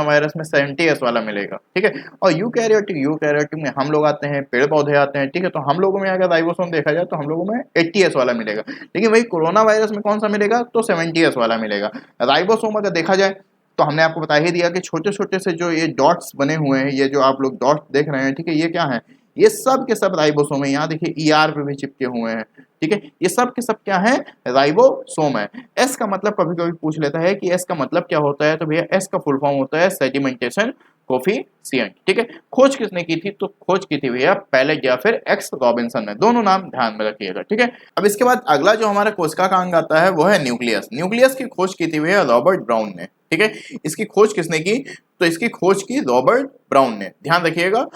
वायरस में 70S वाला मिलेगा, ठीक है। और यूकैरियोटिक में हम लोग आते हैं, पेड़ पौधे आते हैं, ठीक है। तो हम लोगों में अगर राइबोसोम देखा जाए तो हम लोगों में 80S वाला मिलेगा, लेकिन वही कोरोना वायरस में कौन सा मिलेगा, तो 70S वाला मिलेगा। राइबोसोम अगर देखा जाए तो हमने आपको बता ही दिया कि छोटे छोटे से जो ये डॉट्स बने हुए हैं, ये जो आप लोग डॉट्स देख रहे हैं, ठीक है, ये क्या है, ये सब के सब राइबोसोम है। यहाँ देखिए ईआर पे भी चिपके हुए हैं, ठीक है, ये सब के सब क्या है, राइबोसोम है। एस का मतलब कभी कभी पूछ लेता है कि एस का मतलब क्या होता है, तो भैया एस का फुल फॉर्म होता है सेडिमेंटेशन कोफिशिएंट, ठीक है। खोज किसने की थी, तो खोज की थी भैया पैलेट या फिर एक्स रॉबिन्सन ने, दोनों नाम ध्यान में रखिएगा, ठीक है। अब इसके बाद अगला जो हमारा कोशिका का अंग आता है वो है न्यूक्लियस। न्यूक्लियस की खोज की थी भैया रॉबर्ट ब्राउन ने, ठीक है। इसकी खोज किसने की, तो इसकी खोज की रॉबर्ट ब्राउन ने, ध्यान रखिएगा।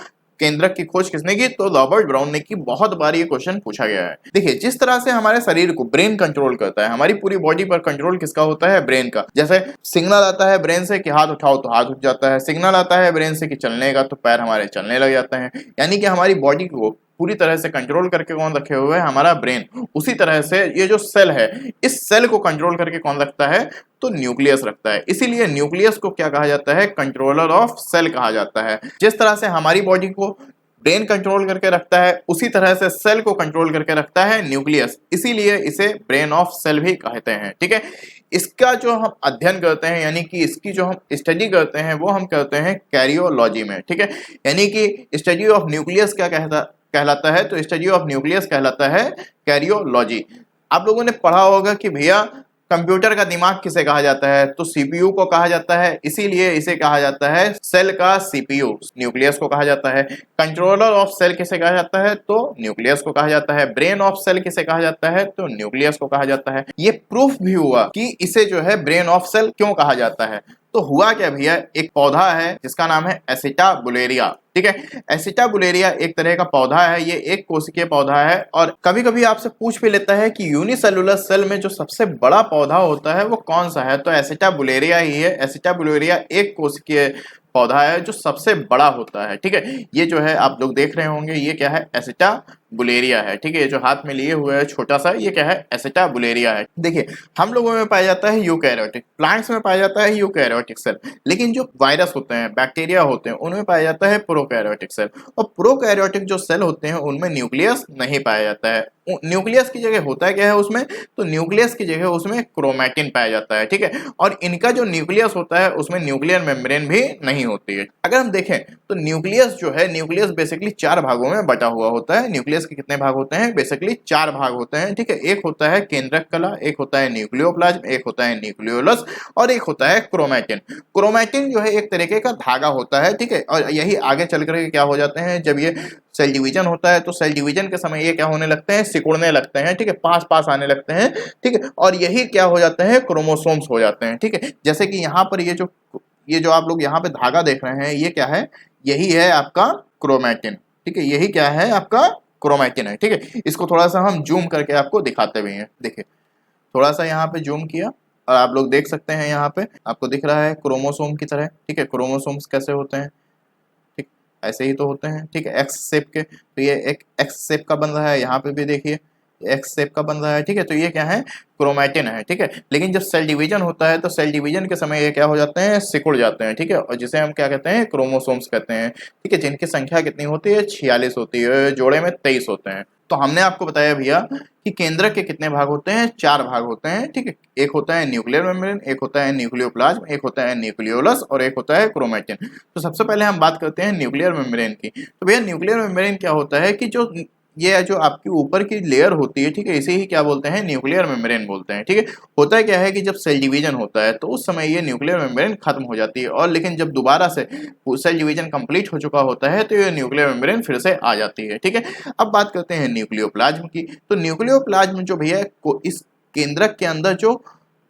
केंद्रक की खोज किसने की, तो रॉबर्ट ब्राउन ने की। बहुत बार ये क्वेश्चन पूछा गया है। देखिए जिस तरह से हमारे शरीर को ब्रेन कंट्रोल करता है, हमारी पूरी बॉडी पर कंट्रोल किसका होता है, ब्रेन का। जैसे सिग्नल आता है ब्रेन से कि हाथ उठाओ तो हाथ उठ जाता है, सिग्नल आता है ब्रेन से कि चलने का तो पैर हमारे चलने लग जाते हैं। यानी कि हमारी बॉडी को पूरी तरह से कंट्रोल करके कौन रखे हुए है, हमारा ब्रेन। उसी तरह से ये जो सेल है, इस सेल को कंट्रोल करके कौन रखता है, तो न्यूक्लियस रखता है। इसीलिए न्यूक्लियस को क्या कहा जाता है, कंट्रोलर ऑफ सेल कहा जाता है। जिस तरह से हमारी बॉडी को ब्रेन कंट्रोल करके रखता है, उसी तरह से सेल को कंट्रोल करके रखता है न्यूक्लियस, इसीलिए इसे ब्रेन ऑफ सेल भी कहते हैं, ठीक है। इसका जो हम अध्ययन करते हैं, यानी कि इसकी जो हम स्टडी करते हैं, वो हम करते हैं कैरियोलॉजी में, ठीक है। यानी कि स्टडी ऑफ न्यूक्लियस क्या कहलाता है, तो स्टडी ऑफ न्यूक्लियस कहलाता है कैरियोलॉजी। आप लोगों ने पढ़ा होगा कि भैया कंप्यूटर का दिमाग किसे कहा जाता है, तो सीपीयू को कहा जाता है, इसीलिए इसे कहा जाता है सेल का सीपीयू, न्यूक्लियस को कहा जाता है। कंट्रोलर ऑफ सेल किसे कहा जाता है, तो न्यूक्लियस को कहा जाता है। ब्रेन ऑफ सेल किसे कहा जाता है, तो न्यूक्लियस को कहा जाता है। ये प्रूफ भी हुआ कि इसे जो है ब्रेन ऑफ सेल क्यों कहा जाता है। तो हुआ क्या भैया, एक पौधा है जिसका नाम है एसिटाबुलेरिया, ठीक है। एसिटाबुलेरिया एक तरह का पौधा है, ये एक कोशिकीय पौधा है। और कभी कभी आपसे पूछ भी लेता है कि यूनिसेलुलर सेल में जो सबसे बड़ा पौधा होता है वो कौन सा है, तो एसिटाबुलेरिया ही है। एसिटाबुलेरिया एक कोशिकीय पौधा है जो सबसे बड़ा होता है, ठीक है। ये जो है आप लोग देख रहे होंगे, ये क्या है, एसिटाबुलेरिया है, ठीक है। ये जो हाथ में लिए हुए है छोटा सा, ये क्या है, एसिटाबुलेरिया है। देखिए हम लोगों में पाया जाता है यूकैरियोटिक, प्लांट्स में पाया जाता है यूकैरियोटिक सेल, लेकिन जो वायरस होते हैं, बैक्टीरिया होते हैं, उनमें पाया जाता है प्रोकैरियोटिक सेल। और प्रोकैरियोटिक जो सेल होते हैं उनमें न्यूक्लियस नहीं पाया जाता है। न्यूक्लियस की जगह होता है क्या है उसमें, तो न्यूक्लियस की जगह उसमें क्रोमैटिन पाया जाता है, ठीक है। और इनका जो न्यूक्लियस होता है उसमें न्यूक्लियर मेम्ब्रेन भी नहीं होती है। अगर हम देखें तो न्यूक्लियस जो है, न्यूक्लियस बेसिकली 4 भागों में बटा हुआ होता है। न्यूक्लियस के कितने भाग होते हैं, बेसिकली 4 भाग होते हैं, ठीक है। एक होता है केंद्रक कला, एक होता है न्यूक्लियोप्लाज्म, एक होता है न्यूक्लियोलस और एक होता है क्रोमैटिन। क्रोमैटिन जो है एक तरीके का धागा होता है, ठीक है। और यही आगे चल करके क्या हो जाते हैं, जब ये सेल डिवीजन होता है तो सेल डिवीजन के समय ये क्या होने लगते हैं, सिकुड़ने लगते हैं, ठीक है, पास पास आने लगते हैं, ठीक है। और यही क्या हो जाते हैं, क्रोमोसोम्स हो जाते हैं, ठीक है। जैसे कि यहाँ पर ये जो आप लोग यहाँ पे धागा देख रहे हैं, ये क्या है, यही है आपका क्रोमैटिन, ठीक है। यही क्या है, आपका क्रोमैटिन है, ठीक है। इसको थोड़ा सा हम जूम करके आपको दिखाते भी हैं। देखिए थोड़ा सा यहाँ पे जूम किया और आप लोग देख सकते हैं, यहाँ पे आपको दिख रहा है क्रोमोसोम की तरह, ठीक है। क्रोमोसोम्स कैसे होते हैं, ठीक ऐसे ही तो होते हैं, ठीक है, एक्स शेप के। तो ये एक एक्स शेप का बन रहा है, यहाँ पे भी देखिए एक्स शेप का बन रहा है, ठीक है। तो ये क्या है, क्रोमैटिन है, ठीक है। लेकिन जब सेल डिवीजन होता है तो सेल डिवीजन के समय ये क्या हो जाते हैं, सिकुड़ जाते हैं, ठीक है। और जिसे हम क्या कहते हैं, क्रोमोसोम्स कहते हैं, ठीक है। जिनकी संख्या कितनी होती है, 46 होती है, जोड़े में 23 होते हैं। तो हमने आपको बताया भैया कि केंद्रक के कितने भाग होते हैं, 4 भाग होते हैं, ठीक है। एक होता है न्यूक्लियर मेम्ब्रेन, एक होता है न्यूक्लियोप्लाज्म, एक होता है न्यूक्लियोलस और एक होता है क्रोमैटिन। तो सबसे पहले हम बात करते हैं न्यूक्लियर मेम्ब्रेन की। तो भैया न्यूक्लियर मेम्ब्रेन क्या होता है कि जो ये जो आपकी ऊपर की लेयर होती है, ठीक है, इसे ही क्या बोलते हैं, न्यूक्लियर मेम्ब्रेन बोलते हैं, ठीक है। होता क्या है कि जब सेल डिवीजन होता है तो उस समय ये न्यूक्लियर मेम्ब्रेन खत्म हो जाती है, और लेकिन जब दोबारा से सेल डिवीजन कंप्लीट हो चुका होता है तो ये न्यूक्लियर मेम्ब्रेन फिर से आ जाती है, ठीक है। अब बात करते हैं न्यूक्लियोप्लाज्म की। तो न्यूक्लियोप्लाज्म जो भैया इस केंद्रक के अंदर जो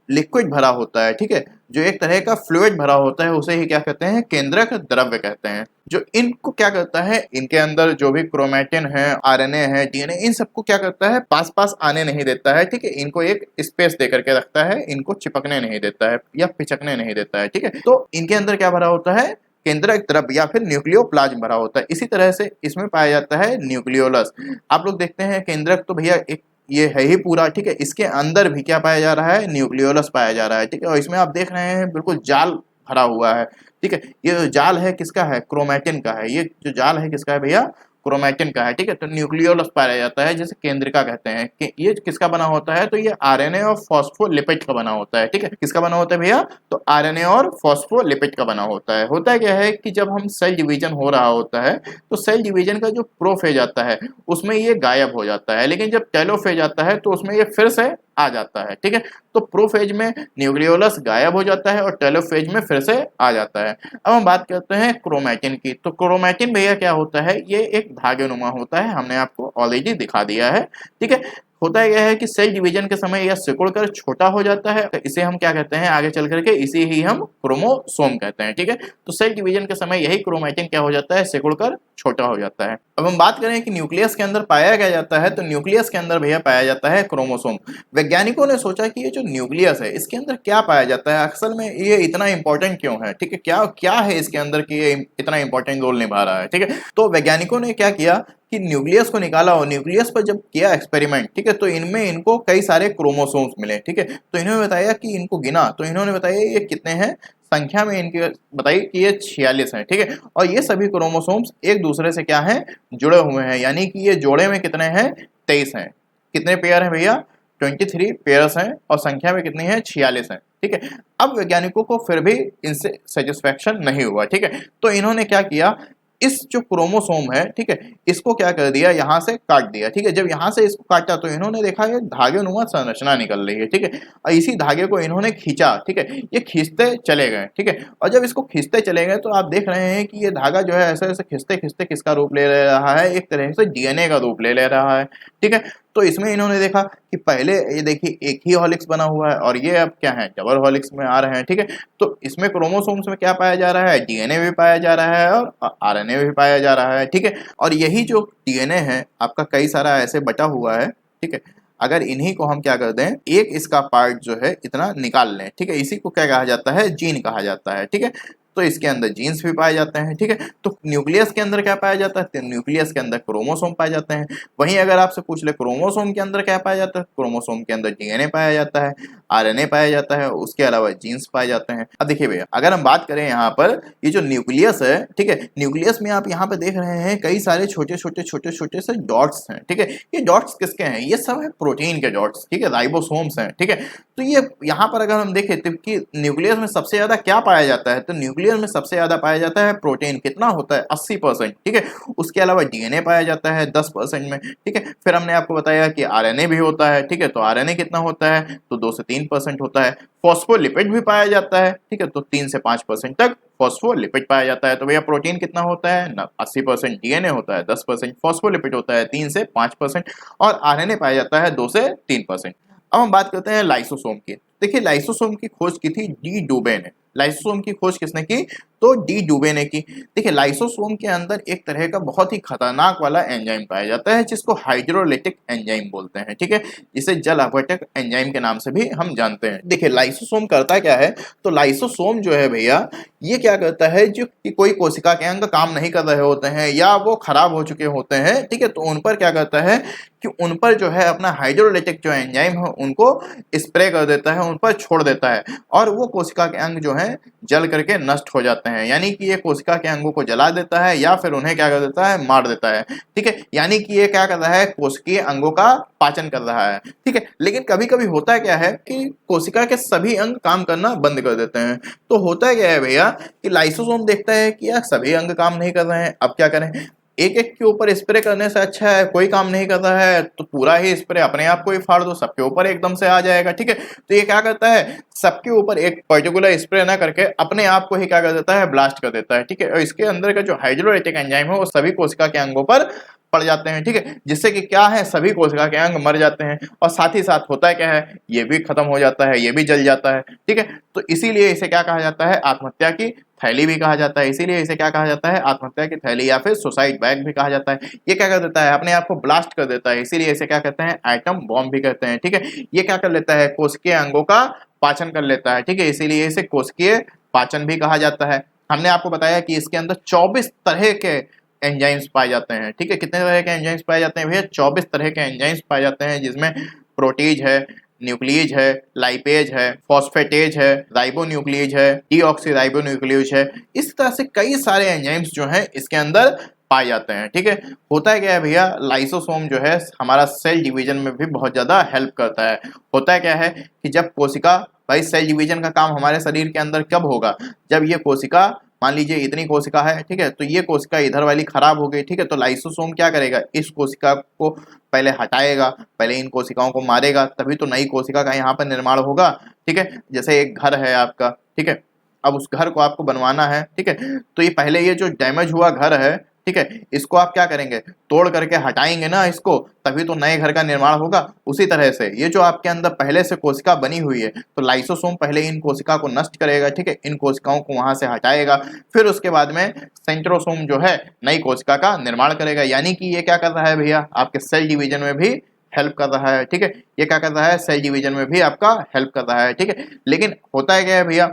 लिक्विड भरा होता है, ठीक है, जो एक तरह का फ्लूइड भरा होता है, उसे ही क्या कहते हैं, केंद्रक द्रव्य कहते हैं। जो इनको क्या करता है, इनके अंदर जो भी क्रोमैटिन है, आरएनए है, डीएनए, इन सबको क्या करता है, पास पास आने नहीं देता है, ठीक है। इनको एक स्पेस दे करके रखता है, इनको चिपकने नहीं देता है या पिचकने नहीं देता है, ठीक है। तो इनके अंदर क्या भरा होता है, केंद्रक द्रव्य या फिर न्यूक्लियोप्लाज्म भरा होता है। इसी तरह से इसमें पाया जाता है न्यूक्लियोलस। आप लोग देखते हैं केंद्रक तो भैया एक ये है ही पूरा, ठीक है। इसके अंदर भी क्या पाया जा रहा है, न्यूक्लियोलस पाया जा रहा है, ठीक है। और इसमें आप देख रहे हैं बिल्कुल जाल भरा हुआ है, ठीक है। ये जो जाल है किसका है, क्रोमैटिन का है। ये जो जाल है किसका है भैया, क्रोमैटिन का है, ठीक है। तो न्यूक्लियोलस पाया जाता है, जैसे केंद्रिका कहते हैं कि ये किसका बना होता है, तो ये आरएनए और फॉस्फोलिपिड का बना होता है, ठीक है। किसका बना होता है भैया, तो आरएनए और फॉस्फोलिपिड का बना होता है। होता क्या है कि जब हम सेल डिवीजन हो रहा होता है तो सेल डिवीजन का जो प्रोफेज आता है उसमें ये गायब हो जाता है, लेकिन जब टेलोफेज आता है तो उसमें ये फिर से आ जाता है, ठीक है। तो प्रोफेज में न्यूक्लियोलस गायब हो जाता है और टेलोफेज में फिर से आ जाता है। अब हम बात करते हैं क्रोमैटिन की। तो क्रोमैटिन भैया क्या होता है, ये एक धागेनुमा होता है, हमने आपको ऑलरेडी दिखा दिया है, ठीक है। होता यह है कि सेल डिवीजन के समय यह सिकुड़कर छोटा हो जाता है, इसे हम क्या कहते हैं आगे चल करके, इसे ही हम क्रोमोसोम कहते हैं, ठीक है। तो सेल डिवीजन के समय यही क्रोमैटिन क्या हो जाता है, सिकुड़कर छोटा हो जाता है। अब हम बात करें कि न्यूक्लियस के अंदर पाया क्या जाता है, तो न्यूक्लियस के अंदर भैया पाया जाता है क्रोमोसोम। वैज्ञानिकों ने सोचा कि ये जो न्यूक्लियस है इसके अंदर क्या पाया जाता है, असल में ये इतना इंपॉर्टेंट क्यों है, ठीक है, क्या क्या है इसके अंदर कि ये इतना इंपॉर्टेंट रोल निभा रहा है, ठीक है। तो वैज्ञानिकों ने क्या किया कि न्यूक्लियस को निकाला, और न्यूक्लियस पर जब किया एक्सपेरिमेंट, ठीक है, तो इनमें इनको कई सारे क्रोमोसोम्स मिले, ठीक है। तो इन्होंने बताया कि इनको गिना तो इन्होंने बताया ये कितने हैं, संख्या में इनके बताइए कि ये 46 हैं, ठीक है। और ये सभी क्रोमोसोम्स एक दूसरे से क्या हैं, जुड़े हुए हैं, यानी कि ये जोड़े में कितने हैं, 23 हैं। कितने पेयर हैं भैया, 23 पेयर्स हैं, और संख्या में कितनी है, 46 हैं, ठीक है। अब वैज्ञानिकों को फिर भी इनसे सेटिस्फैक्शन नहीं हुआ, ठीक है। तो इन्होंने क्या किया, इस जो क्रोमोसोम है, ठीक है, इसको क्या कर दिया, यहाँ से काट दिया, ठीक है। जब यहाँ से इसको काटा तो इन्होंने देखा ये धागेनुमा संरचना निकल रही है, ठीक है। और इसी धागे को इन्होंने खींचा, ठीक है, ये खींचते चले गए, ठीक है। और जब इसको खींचते चले गए तो आप देख रहे हैं कि ये धागा जो है ऐसे ऐसे खींचते खींचते किसका रूप ले रहा है, एक तरह से डीएनए का रूप ले रहा है, ठीक है। तो इसमें इन्होंने देखा कि पहले ये देखिए एक ही हेलिक्स बना हुआ है, और ये अब क्या है, डबल हेलिक्स में आ रहे हैं, ठीक है। तो इसमें क्रोमोसोम्स में क्या पाया जा रहा है, डीएनए भी पाया जा रहा है और आरएनए भी पाया जा रहा है, ठीक है। और यही जो डीएनए है आपका कई सारा ऐसे बटा हुआ है, ठीक है। अगर इन्हीं को हम क्या कर दें, एक इसका पार्ट जो है इतना निकाल लें, ठीक है, इसी को क्या कहा जाता है, जीन कहा जाता है, ठीक है। तो इसके अंदर जीन्स भी पाए जाते हैं, ठीक है। तो न्यूक्लियस के अंदर क्या पाया जाता है, तो न्यूक्लियस के अंदर क्रोमोसोम पाए जाते हैं। वहीं अगर आपसे पूछ ले क्रोमोसोम के अंदर क्या पाया जाता है, क्रोमोसोम के अंदर डीएनए पाया जाता है, आरएनए पाया जाता है, उसके अलावा जीन्स पाए जाते हैं। अब देखिए भैया, अगर हम बात करें यहाँ पर ये जो न्यूक्लियस है, ठीक है, न्यूक्लियस में आप यहाँ पे देख रहे हैं कई सारे छोटे छोटे से डॉट्स हैं, ठीक है। ये डॉट्स किसके हैं, ये सब है प्रोटीन के डॉट्स, ठीक है, राइबोसोम्स हैं, ठीक है। तो ये यहाँ पर अगर हम देखें तो कि न्यूक्लियस में सबसे ज्यादा क्या पाया जाता है, तो न्यूक्लियस में सबसे ज्यादा पाया जाता है प्रोटीन, कितना होता है, 80%, ठीक है। उसके अलावा डीएनए पाया जाता है 10% में, ठीक है। फिर हमने आपको बताया कि आरएनए भी होता है, ठीक है, तो आरएनए कितना होता है, तो 2 से 3% होता है। फॉस्फोलिपिड भी पाया जाता है, ठीक है, तो 3 से 5% तक फॉस्फोलिपिड पाया जाता है। तो भैया प्रोटीन कितना होता है ना, 80%, डीएनए होता है 10%, फॉस्फोलिपिड होता है 3 से 5%, और आरएनए पाया जाता है 2 से 3%। अब हम बात करते हैं लाइसोसोम की। देखिए लाइसोसोम की खोज की थी डी डुबे ने। लाइसोसोम की खोज किसने की, तो डी डुबे ने की। देखिए लाइसोसोम के अंदर एक तरह का बहुत ही खतरनाक वाला एंजाइम पाया जाता है जिसको हाइड्रोलिटिक एंजाइम बोलते हैं, ठीक है, जिसे जल अपघटक एंजाइम के नाम से भी हम जानते हैं। देखिए लाइसोसोम करता क्या है, तो लाइसोसोम जो है भैया ये क्या करता है, जो कि कोई कोशिका के अंग काम नहीं कर रहे होते हैं या वो खराब हो चुके होते हैं, ठीक है, तो उन पर क्या करता है कि उन पर जो है अपना हाइड्रोलिटिक जो एंजाइम है उनको स्प्रे कर देता है, उन पर छोड़ देता है, और वो कोशिका के अंग जो है जल करके नष्ट हो जाते हैं। यानी कि ये कोशिका के अंगों को जला देता है या फिर उन्हें क्या कर देता है, मार देता है, ठीक है। यानी कि ये क्या कर रहा है, कोशिकीय अंगों का पाचन कर रहा है, ठीक है। लेकिन कभी कभी होता क्या है कि कोशिका के सभी अंग काम करना बंद कर देते हैं। तो होता क्या है भैया कि लाइसोसोम देखता है कि यार सभी अंग काम नहीं कर रहे हैं, अब क्या करें। एक-एक के ऊपर स्प्रे करने से अच्छा है, कोई काम नहीं कर रहा है तो पूरा ही स्प्रे अपने आप को ही फाड़ दो, सबके ऊपर एकदम से आ जाएगा, ठीक है। तो ये क्या करता है, सबके ऊपर एक पर्टिकुलर स्प्रे ना करके अपने आप को ही क्या कर देता है, ब्लास्ट कर देता है, ठीक है। और इसके अंदर का जो हाइड्रोलाइटिक एंजाइम है वो सभी कोशिका के अंगों पर पड़ जाते हैं, ठीक है। जिससे कि क्या है, सभी कोशिका के अंग मर जाते हैं और साथ ही साथ होता है क्या है, ये भी खत्म हो जाता है, ये भी जल जाता है, ठीक है। तो इसीलिए इसे क्या कहा जाता है, आत्महत्या की थैली भी कहा जाता है। इसीलिए इसे क्या कहा जाता है, आत्महत्या की थैली या फिर सुसाइड बैग भी कहा जाता है। ये क्या कर देता है, अपने आप को ब्लास्ट कर देता है, इसीलिए इसे क्या कहते हैं, एटम बॉम्ब भी कहते हैं, ठीक है। ये क्या कर लेता है, कोशिकीय अंगों का पाचन कर लेता है, ठीक है। इसीलिए इसे कोशिकीय पाचन भी कहा जाता है। हमने आपको बताया कि इसके अंदर 24 तरह के एंजाइम्स पाए जाते हैं, ठीक है। कितने तरह के एंजाइम्स पाए जाते हैं भैया, 24 तरह के एंजाइम्स पाए जाते हैं, जिसमें प्रोटीज है, न्यूक्लियज है, लाइपेज है, फॉस्फेटेज है, राइबोन्यूक्लियज है, डीऑक्सीराइबोन्यूक्लियज है। इस तरह से कई सारे एंजाइम्स जो हैं इसके अंदर पाए जाते हैं, ठीक है। होता है क्या है भैया, लाइसोसोम जो है हमारा सेल डिवीजन में भी बहुत ज्यादा हेल्प करता है। होता है क्या है कि जब कोशिका, भाई सेल डिवीजन का काम हमारे शरीर के अंदर कब होगा, जब ये कोशिका, मान लीजिए इतनी कोशिका है, ठीक है, तो ये कोशिका इधर वाली खराब हो गई, ठीक है, तो लाइसोसोम क्या करेगा, इस कोशिका को पहले हटाएगा, पहले इन कोशिकाओं को मारेगा, तभी तो नई कोशिका का यहाँ पर निर्माण होगा, ठीक है। जैसे एक घर है आपका, ठीक है, अब उस घर को आपको बनवाना है, ठीक है, तो ये पहले ये जो डैमेज हुआ घर है, ठीक है, इसको आप क्या करेंगे, तोड़ करके हटाएंगे ना इसको, तभी तो नए घर का निर्माण होगा। उसी तरह से ये जो आपके अंदर पहले से कोशिका बनी हुई है, तो लाइसोसोम पहले इन कोशिका को नष्ट करेगा, ठीक है, इन कोशिकाओं को वहां से हटाएगा, फिर उसके बाद में सेंट्रोसोम जो है नई कोशिका का निर्माण करेगा। यानी कि ये क्या कर रहा है भैया, आपके सेल डिवीजन में भी हेल्प कर रहा है, ठीक है। ये क्या कर रहा है, सेल डिवीजन में भी आपका हेल्प कर रहा है, ठीक है। लेकिन होता है क्या है भैया,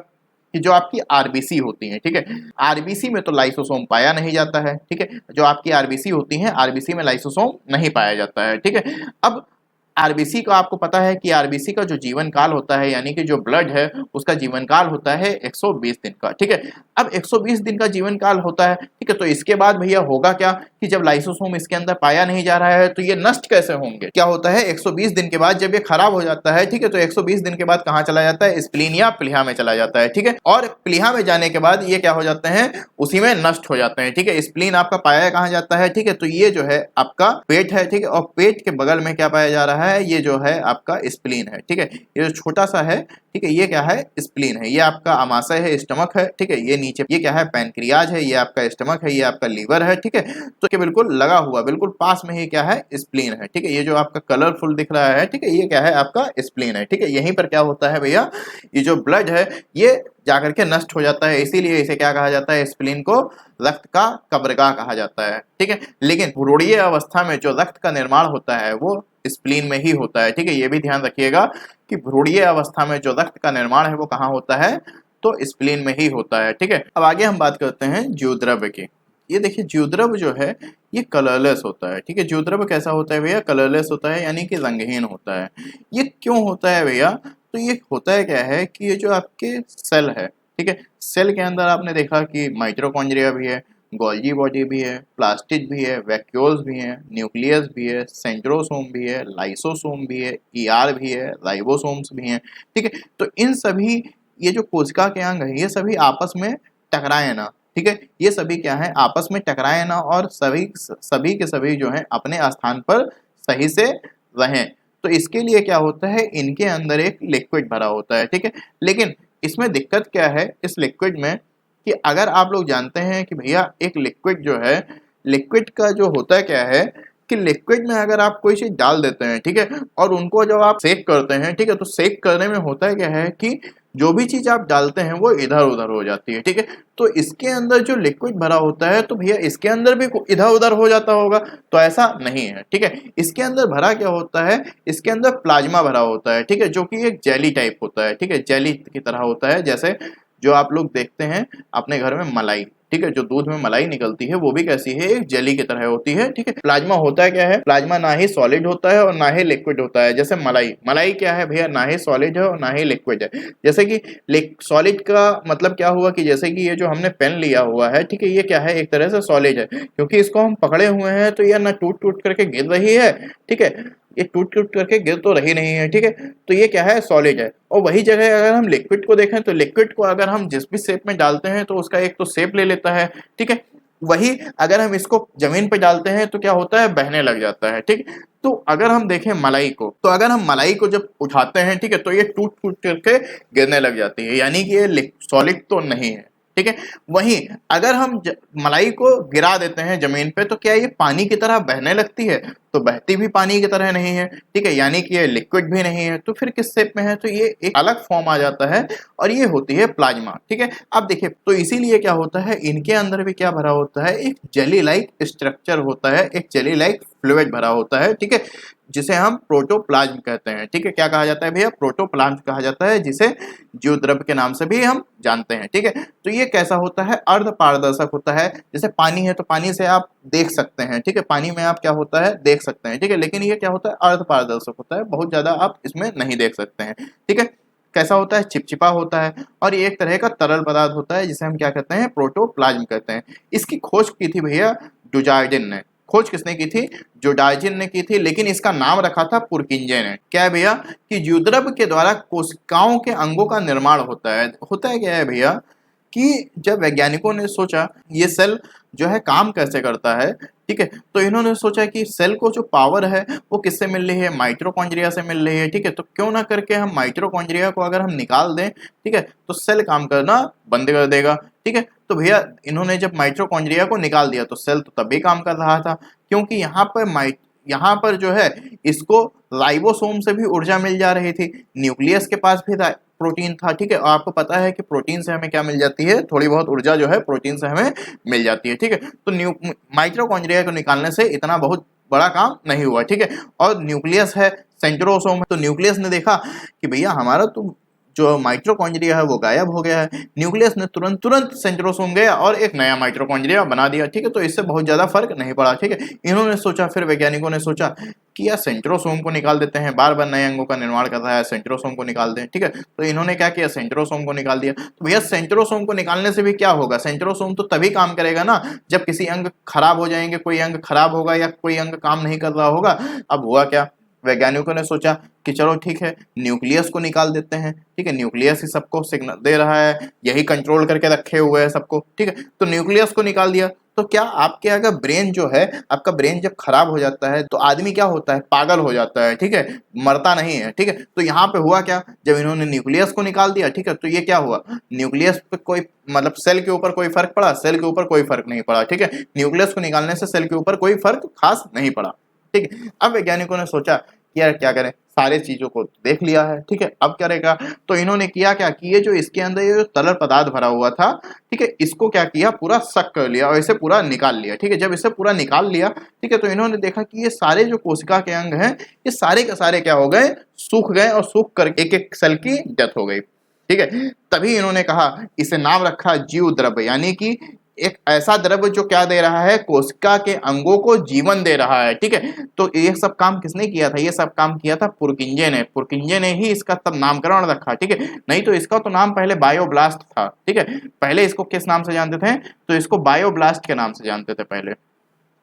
कि जो आपकी आरबीसी होती है, ठीक है, आरबीसी में तो लाइसोसोम पाया नहीं जाता है, ठीक है। जो आपकी आरबीसी होती है, आरबीसी में लाइसोसोम नहीं पाया जाता है, ठीक है। अब आरबीसी का आपको पता है कि आरबीसी का जो जीवन काल होता है, यानी कि जो ब्लड है उसका जीवन काल होता है 120 दिन का, ठीक है। अब 120 दिन का जीवन काल होता है, ठीक है, तो इसके बाद भैया होगा क्या कि जब लाइसोसोम इसके अंदर पाया नहीं जा रहा है तो ये नष्ट कैसे होंगे। क्या होता है, 120 दिन के बाद जब ये खराब हो जाता है, ठीक है, तो 120 दिन के बाद कहाँ चला जाता है, स्प्लीन या प्लीहा में चला जाता है, ठीक है। और प्लीहा में जाने के बाद ये क्या हो जाते हैं, उसी में नष्ट हो जाते हैं, ठीक है। स्प्लीन आपका पाया कहाँ जाता है, ठीक है, तो ये जो है आपका पेट है, ठीक है, और पेट के बगल में क्या पाया जा रहा है, ये जो है आपका स्प्लीन है, ठीक है। ये जो छोटा सा है, ठीक है, ये क्या है, स्प्लीन है। ये आपका आमाशय है, स्टमक है, ठीक है। ये नीचे ये क्या है, पैनक्रियाज है, ये आपका स्टमक है, ये आपका लीवर है, ठीक है। तो के बिल्कुल लगा हुआ, बिल्कुल पास में ही क्या है, स्प्लीन है, ठीक है। ये जो आपका कलरफुल दिख रहा है, ठीक है, ये क्या है, आपका स्प्लीन है, ठीक है। यहीं पर क्या होता है भैया, ये जो ब्लड है ये जाकर के नष्ट हो जाता है, इसीलिए इसे क्या कहा जाता है, स्प्लीन को रक्त का कब्रगाह कहा जाता है, ठीक है। लेकिन भ्रूणीय अवस्था में जो रक्त का निर्माण होता है वो स्प्लीन में ही होता है, ठीक है। ये भी ध्यान रखिएगा कि भ्रूणीय अवस्था में जो रक्त का निर्माण है वो कहाँ होता है, तो स्प्लीन में ही होता है, ठीक है। अब आगे हम बात करते हैं ज्योद्रव्य की। ये देखिए ज्योद्रव्य जो है ये कलरलेस होता है, ठीक है। ज्योद्रव्य कैसा होता है भैया, कलरलेस होता है, यानी कि रंगहीन होता है। ये क्यों होता है भैया, तो ये होता है क्या है कि ये जो आपके सेल है, ठीक है, सेल के अंदर आपने देखा कि माइटोकॉन्ड्रिया भी है, गोल्गी बॉडी भी है, प्लास्टिड भी है, वैक्यूल्स भी है, न्यूक्लियस भी है, सेंट्रोसोम भी है, लाइसोसोम भी है, ईआर भी है, राइबोसोम्स भी हैं, ठीक है। तो इन सभी ये जो कोशिका के अंग है ये सभी आपस में टकराए ना, ठीक है, ये सभी क्या है, आपस में टकराए ना और सभी के सभी जो है अपने स्थान पर सही से रहें। तो इसके लिए क्या होता है, इनके अंदर एक लिक्विड भरा होता है, ठीक है। लेकिन इसमें दिक्कत क्या है इस लिक्विड में, कि अगर आप लोग जानते हैं कि भैया एक लिक्विड जो है, लिक्विड का जो होता है क्या है कि लिक्विड में अगर आप कोई चीज डाल देते हैं, ठीक है, और उनको जब आप सेक करते हैं, ठीक है, तो सेक करने में होता है क्या है कि जो भी चीज आप डालते हैं वो इधर उधर हो जाती है, ठीक है। तो इसके अंदर जो लिक्विड भरा होता है तो भैया इसके अंदर भी इधर उधर हो जाता होगा, तो ऐसा नहीं है, ठीक है। इसके अंदर भरा क्या होता है, इसके अंदर प्लाज्मा भरा होता है, ठीक है, जो कि एक जेली टाइप होता है, ठीक है, जेली की तरह होता है। जैसे जो आप लोग देखते हैं अपने घर में मलाई, ठीक है, जो दूध में मलाई निकलती है वो भी कैसी है, एक जेली की तरह होती है, ठीक है। प्लाज्मा होता है क्या है, प्लाज्मा ना ही सॉलिड होता है और ना ही लिक्विड होता है। जैसे मलाई क्या है भैया, ना ही सॉलिड है और ना ही लिक्विड है। जैसे कि सॉलिड का मतलब क्या हुआ कि जैसे कि ये जो हमने पेन लिया हुआ है, ठीक है, ये क्या है, एक तरह से सॉलिड है, क्योंकि इसको हम पकड़े हुए हैं तो ये ना टूट टूट करके गिर रही है, ठीक है, ये टूट टूट करके गिर तो रही नहीं है, ठीक है। तो ये क्या है, सॉलिड है। और वही जगह अगर हम लिक्विड को देखें तो लिक्विड को अगर हम जिस भी शेप में डालते हैं तो उसका एक तो शेप ले लेता है, ठीक है। वही अगर हम इसको जमीन पे डालते हैं तो क्या होता है, बहने लग जाता है, ठीक। तो अगर हम देखें मलाई को, तो अगर हम मलाई को जब उठाते हैं, ठीक है, तो ये टूट टूट करके गिरने लग जाती है, यानी कि ये सॉलिड तो नहीं है, ठीक है। वहीं अगर हम मलाई को गिरा देते हैं जमीन पे, तो क्या ये पानी की तरह बहने लगती है, तो बहती भी पानी की तरह नहीं है, ठीक है, यानी कि ये लिक्विड भी नहीं है, तो फिर किस शेप में है, तो ये एक अलग फॉर्म आ जाता है और ये होती है प्लाज्मा, ठीक है। अब देखिए, तो इसीलिए क्या होता है, इनके अंदर भी क्या भरा होता है, एक जेली लाइक स्ट्रक्चर होता है, एक जेली लाइक फ्लूइड भरा होता है, ठीक है, जिसे हम प्रोटोप्लाज्म कहते हैं, ठीक है। क्या कहा जाता है भैया, प्रोटोप्लाज्म कहा जाता है, जिसे जीव द्रव्य के नाम से भी हम जानते हैं, ठीक है। तो ये कैसा होता है, अर्ध पारदर्शक होता है, जैसे पानी है तो पानी से आप देख सकते हैं, ठीक है, पानी में आप क्या होता है, देख सकते हैं, ठीक है, लेकिन ये क्या होता है, अर्ध पारदर्शक होता है, बहुत ज्यादा आप इसमें नहीं देख सकते हैं, ठीक है। कैसा होता है, चिपचिपा होता है, और ये एक तरह का तरल पदार्थ होता है, जिसे हम क्या कहते हैं, प्रोटोप्लाज्म कहते हैं। इसकी खोज की थी भैया डुजार्डिन ने। खोज किसने की थी, जोडार्जिन ने की थी, लेकिन इसका नाम रखा था पुरकिंजे ने। क्या है भैया, कि जीवद्रव्य के द्वारा कोशिकाओं के अंगों का निर्माण होता है। होता है क्या है भैया, कि जब वैज्ञानिकों ने सोचा ये सेल जो है काम कैसे करता है, ठीक है, तो इन्होंने सोचा कि सेल को जो पावर है वो किससे मिल रही है, माइटोकॉन्ड्रिया से मिल रही है, ठीक है, तो क्यों ना करके हम माइटोकॉन्ड्रिया को अगर हम निकाल दें, ठीक है, तो सेल काम करना बंद कर देगा, ठीक है। तो भैया इन्होंने जब माइटोकॉन्ड्रिया को निकाल दिया तो सेल तो तभी काम कर रहा था, क्योंकि यहाँ पर जो है इसको राइबोसोम से भी ऊर्जा मिल जा रही थी, न्यूक्लियस के पास भी प्रोटीन था, ठीक है, और आपको पता है कि प्रोटीन से हमें क्या मिल जाती है, थोड़ी बहुत ऊर्जा जो है प्रोटीन से हमें मिल जाती है, ठीक है। तो माइटोकॉन्ड्रिया को निकालने से इतना बहुत बड़ा काम नहीं हुआ, ठीक है। और न्यूक्लियस है, सेंट्रोसोम है, तो न्यूक्लियस ने देखा कि भैया हमारा तो जो माइटोकॉन्ड्रिया है वो गायब हो गया है, न्यूक्लियस ने तुरंत तुरंत सेंट्रोसोम गया और एक नया माइटोकॉन्ड्रिया बना दिया, ठीक है, तो इससे बहुत ज्यादा फर्क नहीं पड़ा, ठीक है। इन्होंने सोचा, फिर वैज्ञानिकों ने सोचा कि यार सेंट्रोसोम को निकाल देते हैं, बार बार नए अंगों का निर्माण कर रहा है, सेंट्रोसोम को निकाल दें, ठीक है। तो इन्होंने क्या किया, सेंट्रोसोम को निकाल दिया। तो भैया सेंट्रोसोम को निकालने से भी क्या होगा, सेंट्रोसोम तो तभी काम करेगा ना जब किसी अंग खराब हो जाएंगे, कोई अंग खराब होगा या कोई अंग काम नहीं कर रहा होगा। अब हुआ क्या, वैज्ञानिकों ने सोचा कि चलो ठीक है, न्यूक्लियस को निकाल देते हैं, ठीक है, न्यूक्लियस ही सबको सिग्नल दे रहा है, यही कंट्रोल करके रखे हुए है सबको, ठीक है, तो न्यूक्लियस को निकाल दिया। तो क्या आपके अगर ब्रेन जो है, आपका ब्रेन जब खराब हो जाता है तो आदमी क्या होता है, पागल हो जाता है, ठीक है, मरता नहीं है, ठीक है। तो यहाँ पे हुआ क्या, जब इन्होंने न्यूक्लियस को निकाल दिया, ठीक है, तो ये क्या हुआ, न्यूक्लियस पे कोई मतलब सेल के ऊपर कोई फर्क पड़ा, सेल के ऊपर कोई फर्क नहीं पड़ा, ठीक है, न्यूक्लियस को निकालने से सेल के ऊपर कोई फर्क खास नहीं पड़ा, ठीक है। अब वैज्ञानिकों ने सोचा कि यार क्या करें, सारे चीजों को देख लिया है, ठीक है, अब करेगा। तो इन्होंने किया क्या कि ये जो इसके अंदर ये जो तरल पदार्थ भरा हुआ था, ठीक है, इसको क्या किया, पूरा सक कर लिया और इसे पूरा निकाल लिया, ठीक है। जब इसे पूरा निकाल लिया, ठीक है, तो इन्होंने देखा कि ये सारे जो कोशिका के अंग हैं, ये सारे के सारे क्या हो गए, सूख गए, और सूख कर एक एक सेल की डेथ हो गई, ठीक है। तभी इन्होंने कहा, इसे नाम रखा जीव द्रव्य, यानी कि एक ऐसा द्रव्य जो क्या दे रहा है, कोशिका के अंगों को जीवन दे रहा है, ठीक है। तो ये सब काम किसने किया था, ये सब काम किया था पुरकिंजे ने। पुरकिंजे ने ही इसका तब नामकरण रखा, ठीक है, नहीं तो इसका तो नाम पहले बायोब्लास्ट था, ठीक है। पहले इसको किस नाम से जानते थे, तो इसको बायोब्लास्ट के नाम से जानते थे पहले,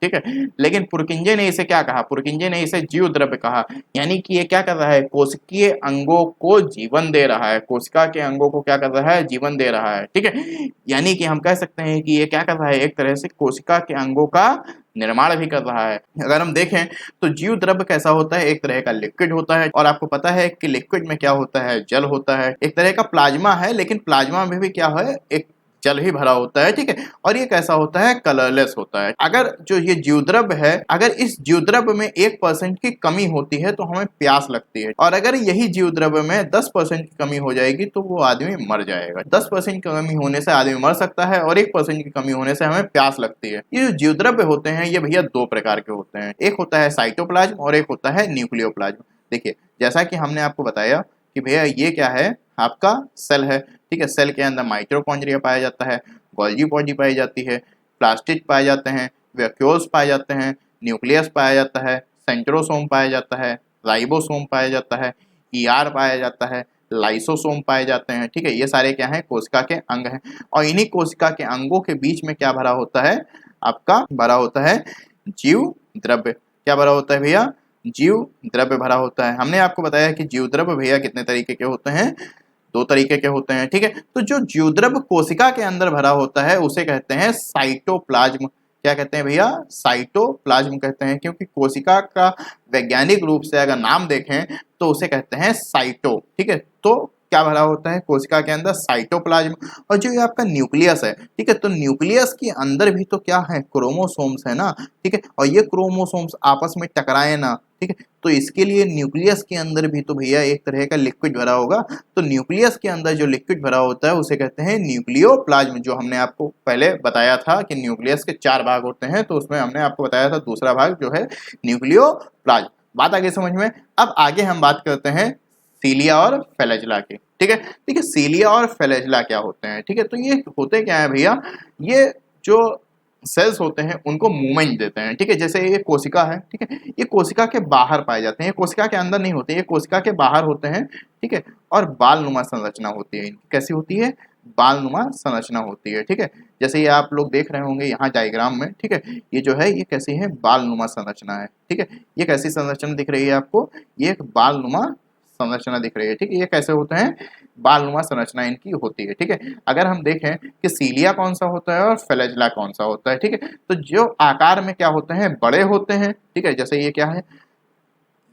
ठीक है। लेकिन पुरकिंजे ने इसे क्या कहा, पुरकिंजे ने इसे जीव द्रव्य कहा, यानी कि ये क्या कर रहा है, कोशिकीय अंगों को जीवन दे रहा है, कोशिका के अंगों को क्या कर रहा है, जीवन दे रहा है, ठीक है। यानी कि हम कह सकते हैं कि ये क्या कर रहा है, एक तरह से कोशिका के अंगों का निर्माण भी कर रहा है। अगर हम देखें तो जीव द्रव्य कैसा होता है, एक तरह का लिक्विड होता है, और आपको पता है कि लिक्विड में क्या होता है, जल होता है, एक तरह का प्लाज्मा है, लेकिन प्लाज्मा में भी क्या है, एक जल ही भरा होता है, ठीक है। और ये कैसा होता है, कलरलेस होता है। अगर जो ये जीवद्रव्य है, अगर इस जीवद्रव्य में 1% की कमी होती है तो हमें प्यास लगती है, और अगर यही जीवद्रव्य में 10% की कमी हो जाएगी तो वो आदमी मर जाएगा। 10% की कमी होने से आदमी मर सकता है, और 1% की कमी होने से हमें प्यास लगती है। ये जो जीवद्रव्य होते हैं ये भैया दो प्रकार के होते हैं, एक होता है साइटोप्लाज्म और एक होता है न्यूक्लियोप्लाज्म। देखिए, जैसा कि हमने आपको बताया कि भैया ये क्या है, आपका सेल है, ठीक है। सेल के अंदर माइटोकॉन्ड्रिया पाया जाता है, गोल्गी बॉडी पाई जाती है, प्लास्टिड पाए जाते हैं, वैक्यूल्स पाए जाते हैं, न्यूक्लियस पाया जाता है, सेंट्रोसोम पाया जाता है, राइबोसोम पाया जाता है, ईआर पाया जाता है, लाइसोसोम पाए जाते हैं, ठीक है। ये सारे क्या हैं, कोशिका के अंग हैं, और इन्हीं कोशिका के अंगों के बीच में क्या भरा होता है, आपका भरा होता है जीव द्रव्य। क्या भरा होता है भैया, जीव द्रव्य भरा होता है। हमने आपको बताया कि जीव द्रव्य भैया कितने तरीके के होते हैं, दो तरीके के होते हैं, ठीक है। तो जो जीवद्रव्य कोशिका के अंदर भरा होता है उसे कहते हैं साइटोप्लाज्म। क्या कहते हैं भैया? साइटोप्लाज्म कहते हैं, क्योंकि कोशिका का वैज्ञानिक रूप से अगर नाम देखें तो उसे कहते हैं साइटो, ठीक है। तो क्या भरा होता है कोशिका के अंदर? साइटोप्लाज्म। और जो ये आपका न्यूक्लियस है, ठीक है, तो न्यूक्लियस के अंदर भी तो क्या है? क्रोमोसोम्स है ना, ठीक है। और ये क्रोमोसोम्स आपस में टकराए ना, ठीक है, तो इसके लिए न्यूक्लियस के अंदर भी तो भैया एक तरह का लिक्विड भरा होगा। तो न्यूक्लियस के अंदर जो लिक्विड भरा होता है उसे कहते हैं न्यूक्लियोप्लाज्म। जो हमने आपको पहले बताया था कि न्यूक्लियस के 4 भाग होते हैं, तो उसमें हमने आपको बताया था दूसरा भाग जो है न्यूक्लियोप्लाज्म। बात आगे समझ में। अब आगे हम बात करते हैं सीलिया और फ्लैजेला की, ठीक है। ठीक है, सीलिया और फ्लैजेला क्या होते हैं, ठीक है। तो ये होते क्या है भैया? ये जो सेल्स होते हैं उनको मूवमेंट देते हैं, ठीक है। जैसे ये कोशिका है, ठीक है, ये कोशिका के बाहर पाए जाते हैं, ये कोशिका के अंदर नहीं होते, ये कोशिका के बाहर होते हैं, ठीक है। और बाल नुमा संरचना होती है इनकी। कैसी होती है? बाल नुमा संरचना होती है, ठीक है। जैसे ये आप लोग देख रहे होंगे यहाँ डायग्राम में, ठीक है, ये जो है ये कैसी है? बाल नुमा संरचना है, ठीक है। ये कैसी संरचना दिख रही है आपको? ये एक बाल नुमा संरचना दिख रही है, ठीक है। ये कैसे होते हैं? बालनुमा संरचना इनकी होती है, ठीक है। अगर हम देखें कि सीलिया कौन सा होता है और फ्लैजेला कौन सा होता है, ठीक है, तो जो आकार में क्या होते हैं? बड़े होते हैं, ठीक है। जैसे ये क्या है?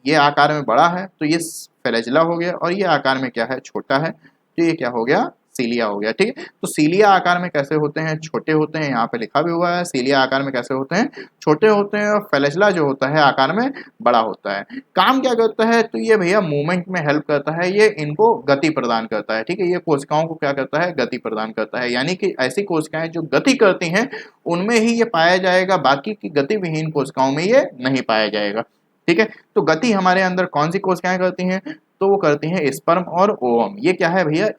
ये आकार में बड़ा है तो ये फ्लैजेला हो गया, और ये आकार में क्या है? छोटा है, तो ये क्या हो गया? सीलिया हो गया, ठीक है। तो सीलिया आकार में कैसे होते हैं? छोटे होते हैं, यहाँ पे लिखा भी हुआ है सीलिया आकार में कैसे होते हैं? छोटे होते हैं। और फ्लैजेला जो होता है आकार में बड़ा होता है। काम क्या करता है? तो ये भैया मूवमेंट में हेल्प करता है, ये इनको गति प्रदान करता है, ठीक है। ये कोशिकाओं को क्या करता है? गति प्रदान करता है। यानी कि ऐसी कोशिकाएं जो गति करती हैं उनमें ही ये पाया जाएगा, बाकी की गतिविहीन कोशिकाओं में ये नहीं पाया जाएगा, ठीक है। तो गति हमारे अंदर कौन सी कोशिकाएं करती हैं? तो वो करती हैं स्पर्म और ओवम। ये क्या है भैया?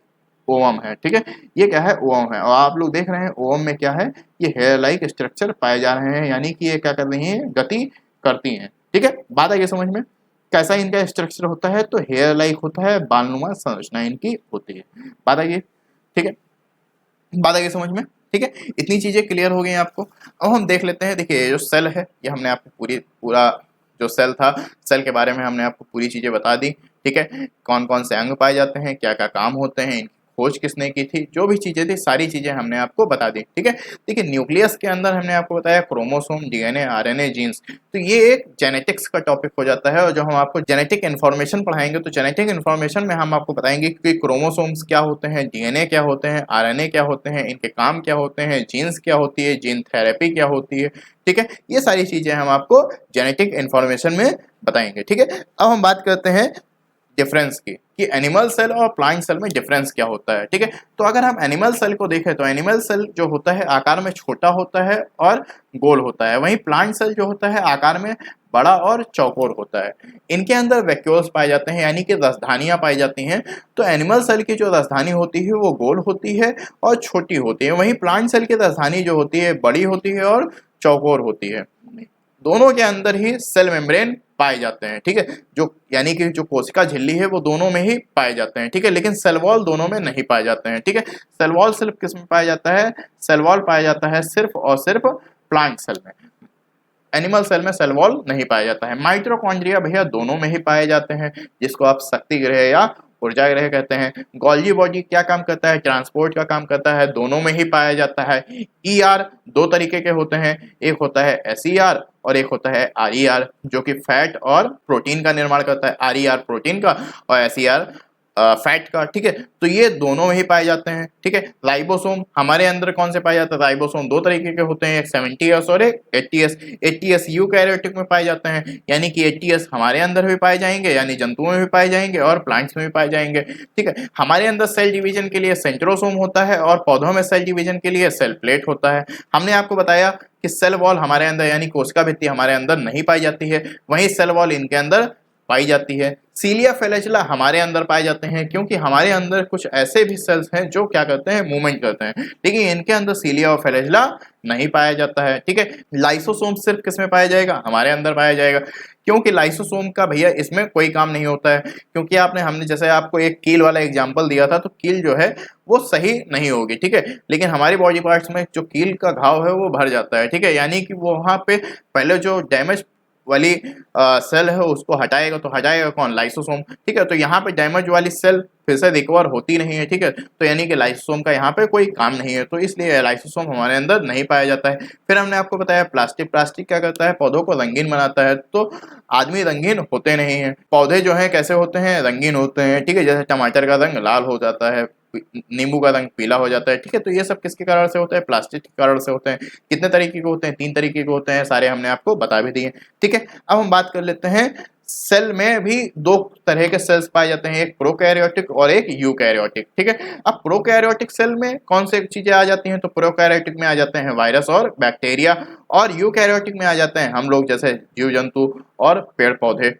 ओवम है, ठीक है। ये क्या है? ओवम है। और आप लोग देख रहे हैं ओवम में क्या है? ये हेयर लाइक स्ट्रक्चर पाए जा रहे हैं, यानी कि ये क्या कर रही हैं? गति करती हैं, ठीक है। बात आगे समझ में। कैसा इनका स्ट्रक्चर होता है? तो हेयर लाइक होता है, बालनुमा संरचना इनकी होती है। बात आगे, ठीक है, बात आगे समझ में, ठीक है। इतनी चीजें क्लियर हो गई आपको। अब हम देख लेते हैं। देखिए जो सेल है, ये हमने आपको पूरा जो सेल था, सेल के बारे में हमने आपको पूरी चीजें बता दी, ठीक है। कौन कौन से अंग पाए जाते हैं, क्या क्या काम होते हैं, इनकी खोज किसने की थी, जो भी चीजें थी सारी चीजें हमने आपको बता दी, ठीक है। देखिए न्यूक्लियस के अंदर हमने आपको बताया क्रोमोसोम, डीएनए, आरएनए, जीन्स। तो ये एक जेनेटिक्स का टॉपिक हो जाता है। और जो हम आपको जेनेटिक इन्फॉर्मेशन पढ़ाएंगे तो जेनेटिक इन्फॉर्मेशन में हम आपको बताएंगे कि क्रोमोसोम्स क्या होते हैं, डीएनए क्या होते हैं, आरएनए क्या होते हैं, इनके काम क्या होते हैं, जीन्स क्या होती है, जीन थेरेपी क्या होती है, ठीक है। ये सारी चीजें हम आपको जेनेटिक इन्फॉर्मेशन में बताएंगे, ठीक है। अब हम बात करते हैं डिफरेंस की, कि एनिमल सेल और प्लांट सेल में डिफरेंस क्या होता है, ठीक है। तो अगर हम एनिमल सेल को देखें तो एनिमल सेल जो होता है आकार में छोटा होता है और गोल होता है। वहीं प्लांट सेल जो होता है आकार में बड़ा और चौकोर होता है। इनके अंदर वैक्यूल्स पाए जाते हैं, यानी कि राजधानियां पाई जाती हैं। तो एनिमल सेल की जो राजधानी होती है वो गोल होती है और छोटी होती है। वहीं प्लांट सेल की राजधानी जो होती है बड़ी होती है और चौकोर होती है। दोनों के अंदर ही सेल मेम्ब्रेन पाए जाते हैं, ठीक है। जो यानी कि जो कोशिका झिल्ली है वो दोनों में ही पाए जाते हैं, ठीक है। लेकिन सेल वॉल दोनों में नहीं पाए जाते हैं, ठीक है। सेल वॉल सिर्फ किस में पाया जाता है? सेल वॉल पाया जाता है सिर्फ और सिर्फ प्लांट सेल में। एनिमल सेल में सेल वॉल नहीं पाया जाता है। माइटोकॉन्ड्रिया भैया दोनों में ही पाए जाते हैं, जिसको आप शक्ति ग्रह या ऊर्जा ग्रह कहते हैं। गोल्गी बॉडी क्या काम करता है? ट्रांसपोर्ट का काम करता है, दोनों में ही पाया जाता है। ईआर दो तरीके के होते हैं, एक होता है एसईआर और एक होता है आरईआर, जो कि फैट और प्रोटीन का निर्माण करता है। आरईआर प्रोटीन का और एसईआर फैट का, ठीक है। तो ये दोनों में ही पाए जाते हैं, ठीक है। राइबोसोम हमारे अंदर कौन से पाए जाते हैं? राइबोसोम दो तरीके के होते हैं, एक 70S और एक 80S। 80S यूकैरियोटिक में पाए जाते हैं, यानी कि 80S हमारे अंदर भी पाए जाएंगे, यानी जंतुओं में भी पाए जाएंगे और प्लांट्स में भी पाए जाएंगे, ठीक है। हमारे अंदर सेल डिवीजन के लिए सेंट्रोसोम होता है और पौधों में सेल डिवीजन के लिए सेल प्लेट होता है। हमने आपको बताया कि सेल वॉल हमारे अंदर यानी कोशिका भित्ति हमारे अंदर नहीं पाई जाती है, वहीं सेल वॉल इनके अंदर पाई जाती है। सीलिया फ्लैजेला हमारे अंदर पाए जाते हैं, क्योंकि हमारे अंदर कुछ ऐसे भी सेल्स हैं जो क्या करते हैं? मूवमेंट करते हैं, लेकिन इनके अंदर सीलिया और फ्लैजेला नहीं पाया जाता है, ठीक है। लाइसोसोम सिर्फ किस में पाया जाएगा? हमारे अंदर पाया जाएगा, क्योंकि लाइसोसोम का भैया इसमें कोई काम नहीं होता है। क्योंकि हमने जैसे आपको एक कील वाला एग्जांपल दिया था, तो कील जो है वो सही नहीं होगी, ठीक है। लेकिन हमारी बॉडी पार्ट्स में जो कील का घाव है वो भर जाता है, ठीक है। यानी कि वो वहां पे पहले जो डैमेज वाली सेल है उसको हटाएगा, तो हटाएगा कौन? लाइसोसोम, ठीक है। तो यहाँ पे डैमेज वाली सेल फिर से रिकवर होती नहीं है, ठीक है। तो यानी कि लाइसोसोम का यहाँ पे कोई काम नहीं है, तो इसलिए लाइसोसोम हमारे अंदर नहीं पाया जाता है। फिर हमने आपको बताया प्लास्टिक, प्लास्टिक क्या करता है? पौधों को रंगीन बनाता है। तो आदमी रंगीन होते नहीं है, पौधे जो है कैसे होते हैं? रंगीन होते हैं, ठीक है। जैसे टमाटर का रंग लाल हो जाता है, नींबू का रंग पीला हो जाता है, ठीक है। तो ये सब किसके कारण से होता है? प्लास्टिक के कारण से होते हैं। कितने तरीके के होते हैं? 3 तरीके के होते हैं, सारे हमने आपको बता भी दिए, ठीक है। अब हम बात कर लेते हैं, सेल में भी 2 तरह के सेल्स पाए जाते हैं, एक प्रोकैरियोटिक और एक यूकैरियोटिक, ठीक है। अब प्रोकैरियोटिक सेल में कौन से चीजें आ जाती हैं? तो प्रोकैरियोटिक में आ जाते हैं वायरस और बैक्टीरिया, और यूकैरियोटिक में आ जाते हैं हम लोग जैसे जीव जंतु और पेड़ पौधे,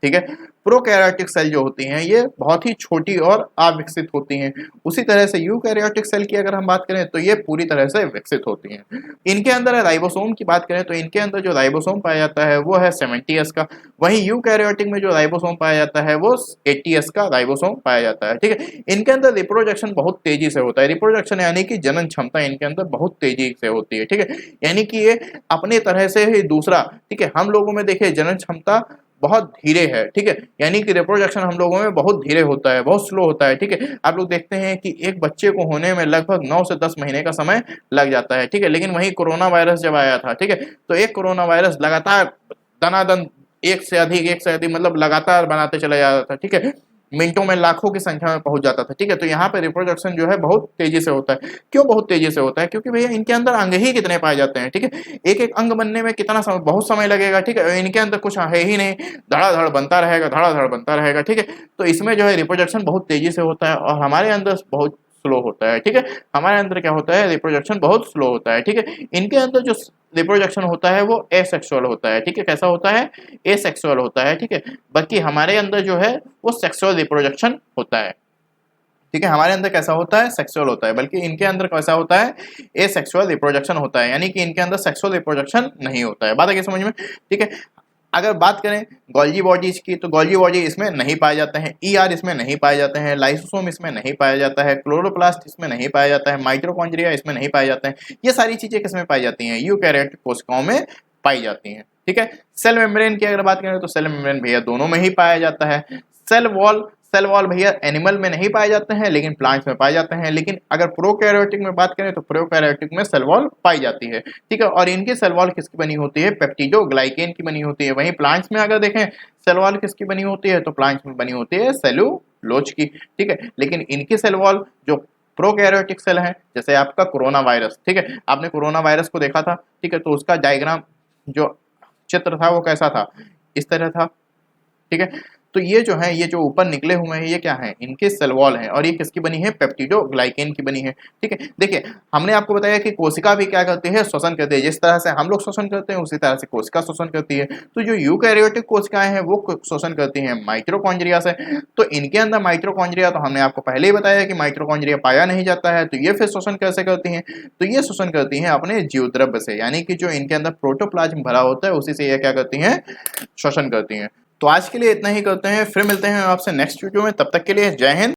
ठीक है। प्रोकैरियोटिक सेल जो होती हैं ये बहुत ही छोटी और अविकसित होती हैं। उसी तरह से यूकैरियोटिक सेल की अगर हम बात करें तो ये पूरी तरह से विकसित होती हैं। इनके अंदर राइबोसोम की बात करें तो इनके अंदर जो राइबोसोम पाया जाता है वो है 70S का, वहीं यूकैरियोटिक में जो राइबोसोम पाया जाता है वो 80S का राइबोसोम पाया जाता है, ठीक है। इनके अंदर रिप्रोडक्शन बहुत तेजी से होता है, रिप्रोडक्शन यानी कि जनन क्षमता इनके अंदर बहुत तेजी से होती है, ठीक है। यानी कि ये अपने तरह से ही दूसरा, ठीक है। हम लोगों में देखिए जनन क्षमता बहुत धीरे है, ठीक है। यानी कि रिप्रोडक्शन हम लोगों में बहुत धीरे होता है, बहुत स्लो होता है, ठीक है। आप लोग देखते हैं कि एक बच्चे को होने में लगभग 9 से 10 महीने का समय लग जाता है, ठीक है। लेकिन वहीं कोरोना वायरस जब आया था, ठीक है, तो एक कोरोना वायरस लगातार दनादन एक से अधिक मतलब लगातार बनाते चला जाता था, ठीक है। मिनटों में लाखों की संख्या में पहुंच जाता था, ठीक है। तो यहाँ पे रिप्रोडक्शन जो है बहुत तेजी से होता है। क्यों बहुत तेजी से होता है? क्योंकि भैया इनके अंदर अंग ही कितने पाए जाते हैं, ठीक है। एक एक अंग बनने में कितना समय, बहुत समय लगेगा, ठीक है। इनके अंदर कुछ है ही नहीं, धड़ाधड़ बनता रहेगा, धड़ाधड़ बनता रहेगा, ठीक है। तो इसमें जो है रिप्रोडक्शन बहुत तेजी से होता है और हमारे अंदर बहुत स्लो होता है, ठीक है। हमारे अंदर क्या होता है? रिप्रोडक्शन बहुत स्लो होता है, ठीक है। इनके अंदर जो रिप्रोडक्शन होता है वो एसेक्सुअल होता है, ठीक है। कैसा होता है? एसेक्सुअल होता है, ठीक है। बाकी हमारे अंदर जो है वो सेक्सुअल रिप्रोडक्शन होता है, ठीक है। हमारे अंदर कैसा होता है? सेक्सुअल होता है, बल्कि इनके अंदर कैसा होता है? एसेक्सुअल रिप्रोडक्शन होता है, यानी कि इनके अंदर सेक्सुअल रिप्रोडक्शन नहीं होता है। बात है समझ में, ठीक है। अगर बात करें गोल्जी बॉडीज की तो गोल्जी बॉडी इसमें नहीं पाए जाते हैं, ईआर इसमें नहीं पाए जाते हैं, लाइसोसोम इसमें नहीं पाया जाता है, क्लोरोप्लास्ट इसमें नहीं पाया जाता है, माइटोकॉन्ड्रिया इसमें नहीं पाए जाते हैं। ये सारी चीजें किसमें पाई जाती हैं? यूकैरियोटिक कोशिकाओं में पाई जाती हैं, ठीक है। सेल मेम्ब्रेन की अगर बात करें तो सेल मेम्ब्रेन भैया दोनों में ही पाया जाता है। सेल वॉल भैया एनिमल में नहीं पाए जाते हैं लेकिन प्लांट्स में पाए जाते हैं। लेकिन अगर प्रोकैरियोटिक में बात करें तो प्रोकैरियोटिक में सेल वॉल पाई जाती है, ठीक है। और इनकी सेल वॉल किसकी बनी होती है? पेप्टिडोग्लाइकेन की बनी होती है। वहीं प्लांट्स में अगर देखें सेल वॉल किसकी बनी होती है तो प्लांट्स में बनी होती है सेलुलोज की, ठीक है। लेकिन इनकी सेल वॉल जो प्रोकैरियोटिक सेल है, जैसे आपका कोरोना वायरस, ठीक है, आपने कोरोना वायरस को देखा था, ठीक है, तो उसका डायग्राम जो चित्र था वो कैसा था? इस तरह था, ठीक है। तो ये जो है, ये जो ऊपर निकले हुए हैं ये क्या है? इनके सेल वॉल हैं और ये किसकी बनी है? पेप्टिडोग्लाइकेन की बनी है, ठीक है। देखिए हमने आपको बताया कि कोशिका भी क्या करती है? श्वसन करती है। जिस तरह से हम लोग श्वसन करते हैं उसी तरह से कोशिका श्वसन करती है। तो जो यूकैरियोटिक कोशिकाएं हैं वो श्वसन करती हैं माइटोकॉन्ड्रिया से। तो इनके अंदर माइटोकॉन्ड्रिया, तो हमने आपको पहले ही बताया कि माइटोकॉन्ड्रिया पाया नहीं जाता है, तो ये फिर श्वसन कैसे करती हैं? तो ये श्वसन करती हैं अपने जीवद्रव्य से, यानी कि जो इनके अंदर प्रोटोप्लाज्म भरा होता है उसी से ये क्या करती हैं? श्वसन करती हैं। तो आज के लिए इतना ही करते हैं, फिर मिलते हैं आपसे नेक्स्ट वीडियो में। तब तक के लिए जय हिंद।